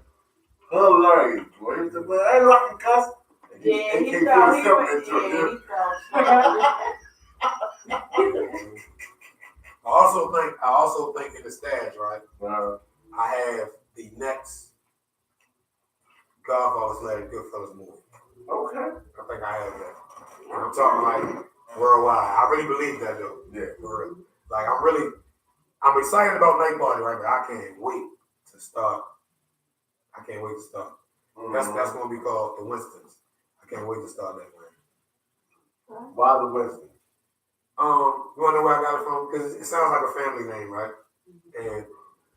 S1: Hilarious, boy. He said, man, I ain't rocking cuss.
S2: Yeah, he felt.
S3: I also think in the stage, right? I have the next Godfather / Goodfellas movie.
S1: Okay.
S3: I think I have that. And I'm talking like worldwide. I really believe that though.
S1: Yeah.
S3: For real. Like I'm excited about Night Party, right? But I can't wait to start.
S1: Mm-hmm.
S3: That's gonna be called the Winstons. I can't wait to start that one.
S1: Why the Winston?
S3: You wanna know where I got it from? Because it sounds like a family name, right? And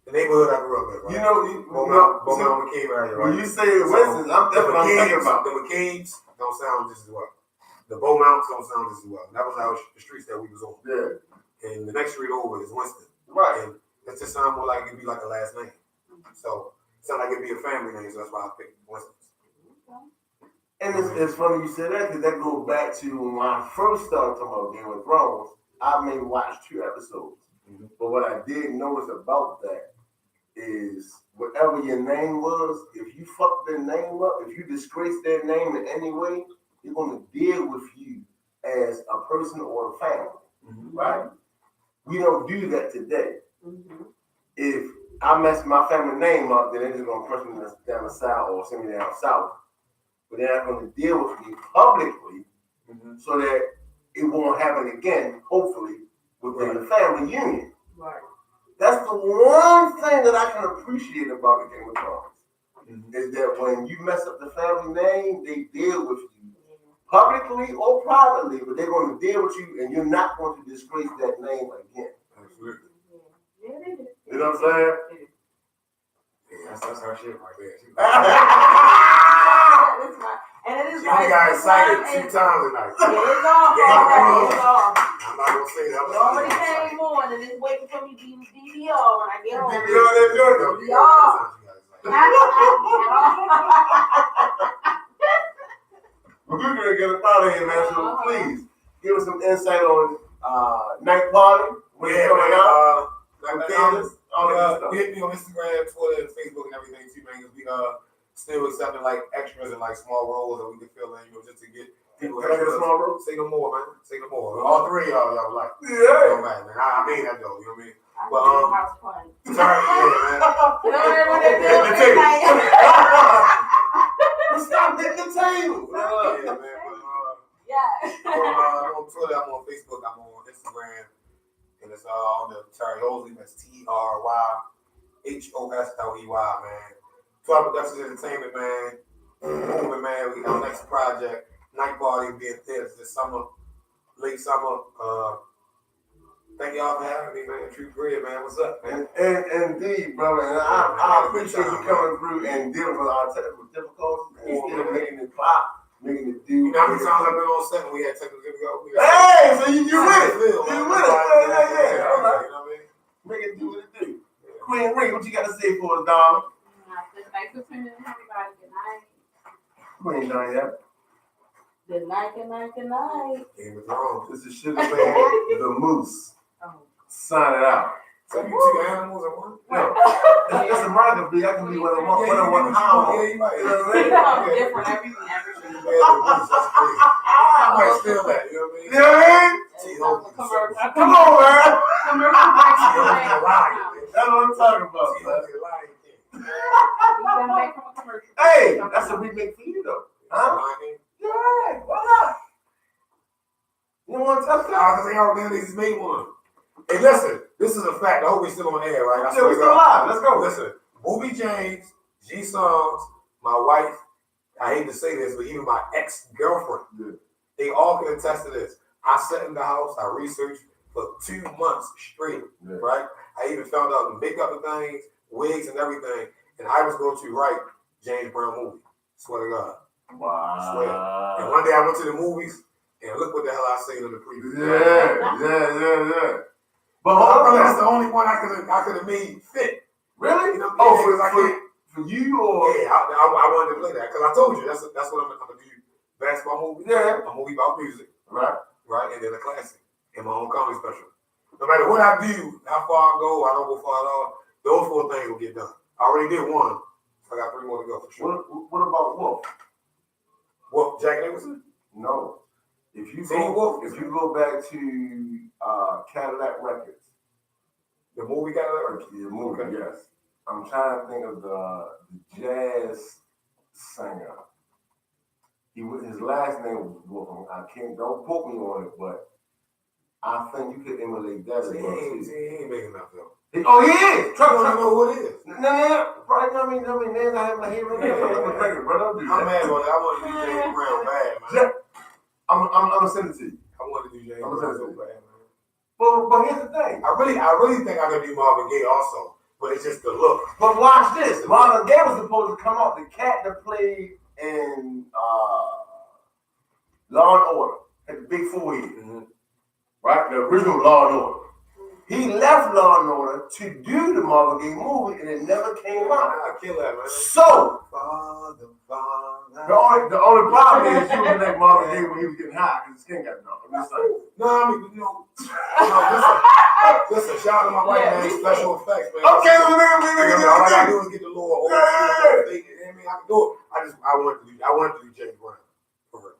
S3: the neighborhood I grew up in, right?
S1: You know,
S3: Beaumont McCabe area, right?
S1: When you say Winston, that's what I'm thinking about.
S3: The McCabe's don't sound just as well. The Beaumonts don't sound just as well. That was the streets that we was on. Yeah. And the next street over is Winston. Right. And that just sounds more like it'd be like a last name. So it sounds like it'd be a family name, so that's why I picked Winston.
S1: And it's funny you said that because that goes back to when I first started talking about Game of Thrones. I may watch 2 episodes. Mm-hmm. But what I did notice about that is whatever your name was, if you fuck their name up, if you disgrace their name in any way, they're going to deal with you as a person or a family. Mm-hmm. Right? We don't do that today. Mm-hmm. If I mess my family name up, then they're just going to push me down the south or send me down south. But they're not going to deal with me publicly so that it won't happen again, hopefully, within the family union. Right. That's the one thing that I can appreciate about the Game of Thrones, is that when you mess up the family name, they deal with you publicly or privately, but they're going to deal with you and you're not going to disgrace that name again. Absolutely. You know what I'm saying? Yeah, that's her shit right there.
S2: And it is
S3: You only got excited 2 times tonight.
S2: Yeah, it's all. It's all.
S3: I'm not gonna say that.
S2: It already came on and it's waiting for me to DVR when I get home.
S1: We're gonna get up out of here, man. So please give us some insight on night party. When it's coming out.
S3: We hit me on Instagram, Twitter, and Facebook, and everything too, man. We still accepting like extras and like small roles that we can fill in, just to get people.
S1: Can I get a small role?
S3: Say no more, man. Say no more. All 3 of y'all like.
S1: Yeah.
S3: Oh, man. I mean that though. You know what I mean? But
S2: House party.
S3: sorry, man.
S2: You know what they do?
S1: Stop hitting the table.
S3: Yeah, man. I'm on Twitter, I'm on Facebook, I'm on Instagram, and it's all on the Terry Hosley. That's TRYHOSLEY, man. 12 Productions Entertainment, man. Moving, man. We got our next project, Night Party, being theaters this summer, late summer. Thank y'all for having me, man. Tru Grit, man. What's up, man?
S1: And indeed, brother. And I appreciate you coming through and dealing with our technical difficulties and still making it pop, making it do.
S3: You know how many times I've been on set when we had technical difficulties?
S1: Hey, so you with it. You with it. Yeah. All right.
S3: You know what I mean?
S1: Make it do what it do. Queen Ring, what you got to say for us, darling?
S4: Thanks for tuning in, everybody. Good night.
S1: Queen Diane.
S2: Good night, good night, good night.
S3: Game of Thrones.
S1: This is Sugar Man, the Moose. Sign it out.
S3: So you 2 animals in one?
S1: No. It's a market bee. I can be what I want. What I want. How I want.
S3: Yeah, you might.
S1: You know what I mean?
S2: Different every
S3: I might steal that, you know what I mean?
S1: You know what I mean? Come on, man. That's what I'm talking about. Hey, that's a remake for you, though. Huh? Yeah, why not? You don't want to touch that?
S3: Because they already just made one. Hey, listen, this is a fact. I hope we're still on air, right?
S1: Yeah, we're still live. Let's go.
S3: Listen, Booby James, G Songs, my wife, I hate to say this, but even my ex-girlfriend, they all can attest to this. I sat in the house, I researched for 2 months straight, right? I even found out the makeup and things, wigs and everything, and I was going to write James Brown movie. Swear to God.
S1: Wow.
S3: I swear. And one day I went to the movies, and look what the hell I seen in the preview.
S1: Yeah. But
S3: that's the only one I could have made fit.
S1: Really?
S3: You know,
S1: for you or?
S3: Yeah, I wanted to play that because I told you that's what I'm gonna do. Basketball movie, a movie about music, right, and then a classic and my own comedy special. No matter what I do, how far I go, I don't go far at all. Those 4 things will get done. I already did 1, so I got 3 more to go for sure.
S1: What about Wolf?
S3: Wolf, Jack Nicholson?
S1: No. If you go back to Cadillac Records,
S3: the movie Cadillac Records,
S1: the movie, yes. I'm trying to think of the jazz singer. His last name was Wolf. Don't quote me on it, but I think you could emulate that as well. He
S3: ain't making enough though.
S1: He is. Trust me, I know who it is. No. Probably I mean, names I have my head right now. I'm
S3: mad on it. I want to do James Brown bad, man.
S1: I'm gonna send it to you.
S3: I want to do James Brown so bad, man.
S1: But here's the thing. I
S3: really think I could do Marvin Gaye also, but it's just the look.
S1: But watch this. Marvin Gaye was supposed to come out. The cat that played in Law and Order had the big forehead, right? The original Law and Order. He left Law and Order to do the Marvin Gaye movie, and it never came out.
S3: I kill that, man.
S1: So the only problem is you was like Marvin Gaye when he was getting high because his skin got dark. I'm just saying.
S3: No, I mean, listen, shout out to my wife, man. Special effects, man.
S1: Okay,
S3: all I gotta do is get the Lord over. I can do it. I wanted to do James Brown. For real.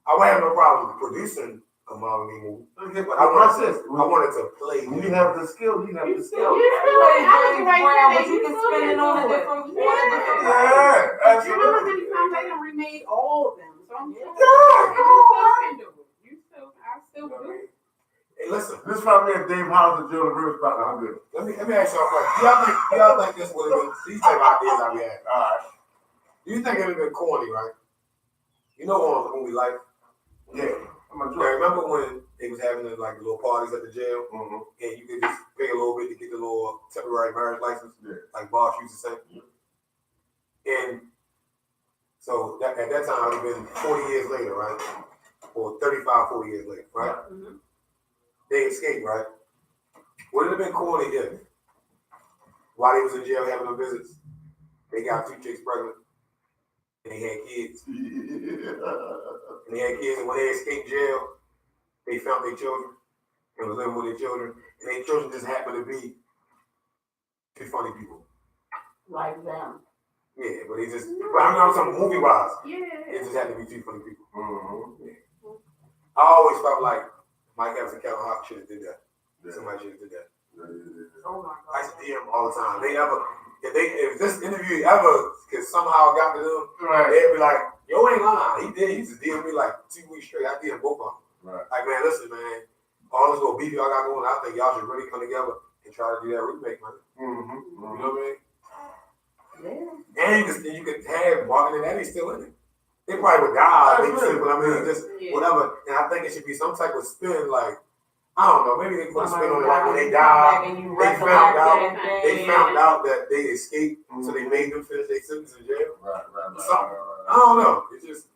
S3: I wouldn't have no problem with producing a Marvin Gaye movie. But I wanted to play.
S1: When you have the skill, you have the skill.
S2: You can spin it on a different.
S4: You know how many times they done remade all of them? So I'm sure I still do it.
S3: Hey, listen.
S1: This is probably if Dave Hollis and Joe Rivers about I'm good.
S3: Let me ask y'all a question. Do y'all think this would have been these type of ideas that we had? All right. Do you think it would have been corny, right? You know when we like? Yeah. Remember when they was having the little parties at the jail, and you could just pay a little bit to get the little temporary marriage license, like Boss used to say. And So at that time, it would have been 40 years later, right? Or 35, 40 years later, right?
S2: Mm-hmm.
S3: They escaped, right? Would it have been cool if, while they was in jail having them visits, they got 2 chicks pregnant, and they had kids. And they had kids, and when they escaped jail, they found their children and was living with their children, and their children just happened to be 2 funny people.
S2: Like them.
S3: Yeah, but I'm talking movie-wise.
S4: Yeah.
S3: It just had to be 2 funny people.
S1: Mm-hmm.
S3: Yeah. I always felt like Mike Evans and Kevin Hart should have did that. Yeah. Somebody should have did that.
S2: Oh my God.
S3: I used to DM all the time. If this interview ever could somehow got to them,
S1: Right.
S3: they'd be like, "Yo, ain't lying." He used to DM me like 2 weeks straight. I DM both of them.
S1: Right.
S3: Like, man, listen, man, all this little beef y'all got going, I think y'all should really come together and try to do that remake, man.
S1: Mm-hmm.
S3: You know what I mean?
S2: Yeah.
S3: And you could have Martin and Eddie still in it. They probably would die, but I mean, just whatever. And I think it should be some type of spin, like, I don't know, maybe they put a spin on it, like when they died, they found out that they escaped, so they made them finish their sentence in jail.
S1: Right.
S3: Something. I don't know. It's just,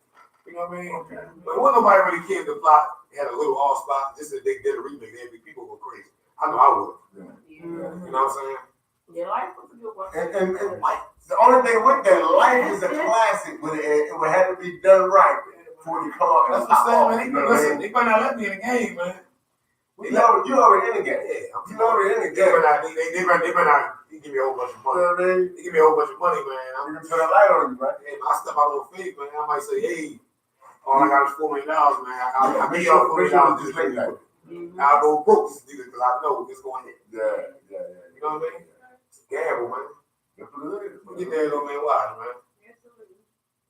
S3: you know what I mean?
S1: Okay.
S3: But when nobody really cared, the plot had a little off spot, just that they did a remake, people go crazy. I know I would.
S1: Yeah.
S3: You know what I'm saying?
S2: Yeah, life was a good one.
S1: And the only thing with that, life is a classic, but it would have to be done right before you come out.
S3: That's what I'm saying, man. Listen, they better not let me in the game, man.
S1: You already in the game.
S3: Yeah,
S1: You already in the
S3: they
S1: game.
S3: better not give me a whole bunch of
S1: You
S3: money.
S1: know what I mean?
S3: They give me a whole bunch of money, man.
S1: I'm gonna turn a light on you, right?
S3: Hey, I step out on faith, man. I might say, hey, all I got is $4 million, man. I'll give y'all $4 million just like that. I'll go broke this because I know it's going to hit.
S1: Yeah.
S3: You know what I mean? It's a gamble, man.
S1: That's what it is.
S3: Get there, though, man. Watch, man.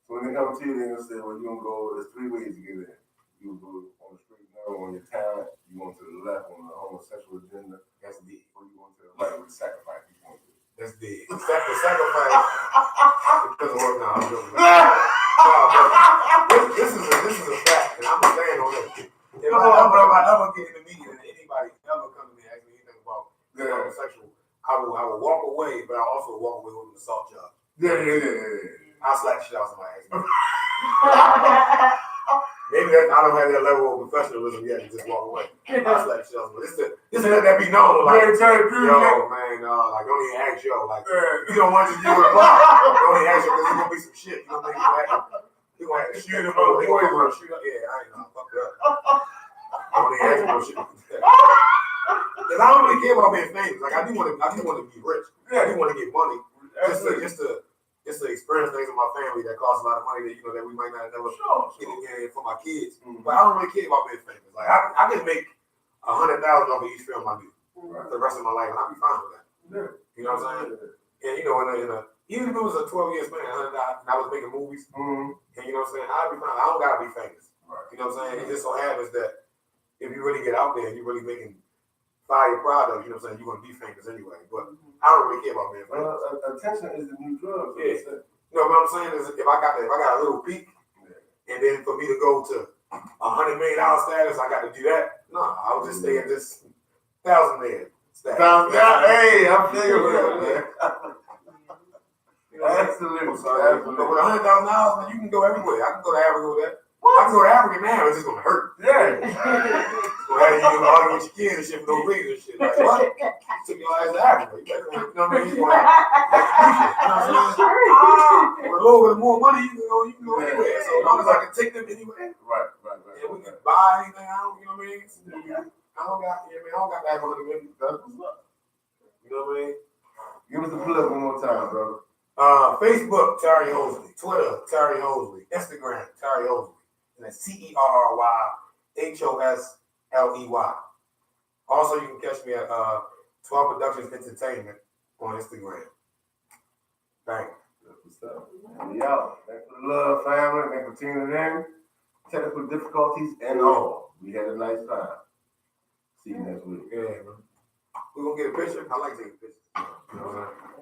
S1: So when they come to you, they're gonna say, well, you're gonna go, there's 3 ways to get in. You can go on the street now on your talent, you going to the left on the homosexual agenda, that's dead. Or you going to the right with the sacrifice you want to do.
S3: That's dead. The sacrifice. It doesn't work now. I'm joking. No, this is a fact, and I'm gonna stand on it. If I ever get in the media and anybody ever come to me and ask me anything about homosexual, I will walk away, but I also walk away with an assault charge.
S1: Yeah.
S3: I'll slap the shit out of somebody. Maybe I don't have that level of professionalism yet to just walk away. I'll slap the shit out of somebody. Just let that be known. Like, yo, man, like, don't even ask yo. Like, you don't want to do it. Don't even ask yo because there's going to be some shit. You know what I mean? You're going to have to shoot him. You're going to shoot up. Yeah, I ain't know. Fuck that. Don't even ask no shit. Because I don't really care about being famous. Like, I do want to be rich. I do want to get money. Just to experience things with my family that costs a lot of money that that we might not never get again for my kids. Mm-hmm. But I don't really care about being famous. Like I can make $100,000 off of each film I do for the rest of my life, and I'll be fine with that. Yeah. You know what I'm saying? And even if it was a 12-year span, and I was making movies, and you know what I'm saying, I'll be fine. I don't gotta be famous. Right. You know what I'm saying? It just so happens that if you really get out there and you're really making fire products, you know what I'm saying, you're gonna be famous anyway. But I don't really care about being famous.
S1: Attention is the new drug.
S3: Yeah. You know what I'm saying is if I got a little peak, and then for me to go to $100 million status, I got to do that. No, I'll just stay at this $1,000 million status.
S1: Hey, I'm thinking about that. Absolutely.
S3: But with $100,000, man, you can go everywhere. I can go to Africa with that. I can go to Africa now. It's just gonna hurt.
S1: Yeah.
S3: You argue with your kids and shit for no reason and shit. Like what? You took your ass to Africa. You know what I mean? You know what I'm saying? With a little bit more money, you can go anywhere. So as long as I can take them anywhere,
S1: right.
S3: And we can buy anything out. You know what I mean? I don't got to have $100 million. That's what's up. You know what I mean?
S1: Give us the plug one more time, brother.
S3: Facebook, Terry Hosley. Twitter, Terry Hosley. Instagram, Terry Hosley. And that's TerryHosley. Also, you can catch me at 12 Productions Entertainment on Instagram. Thanks.
S1: What's up? We out. Thanks for the love, family. Thanks for tuning in. Technical difficulties and all. We had a nice time. See you next week.
S3: Yeah, man. We're going to get a picture. I like taking pictures. You know what I'm saying?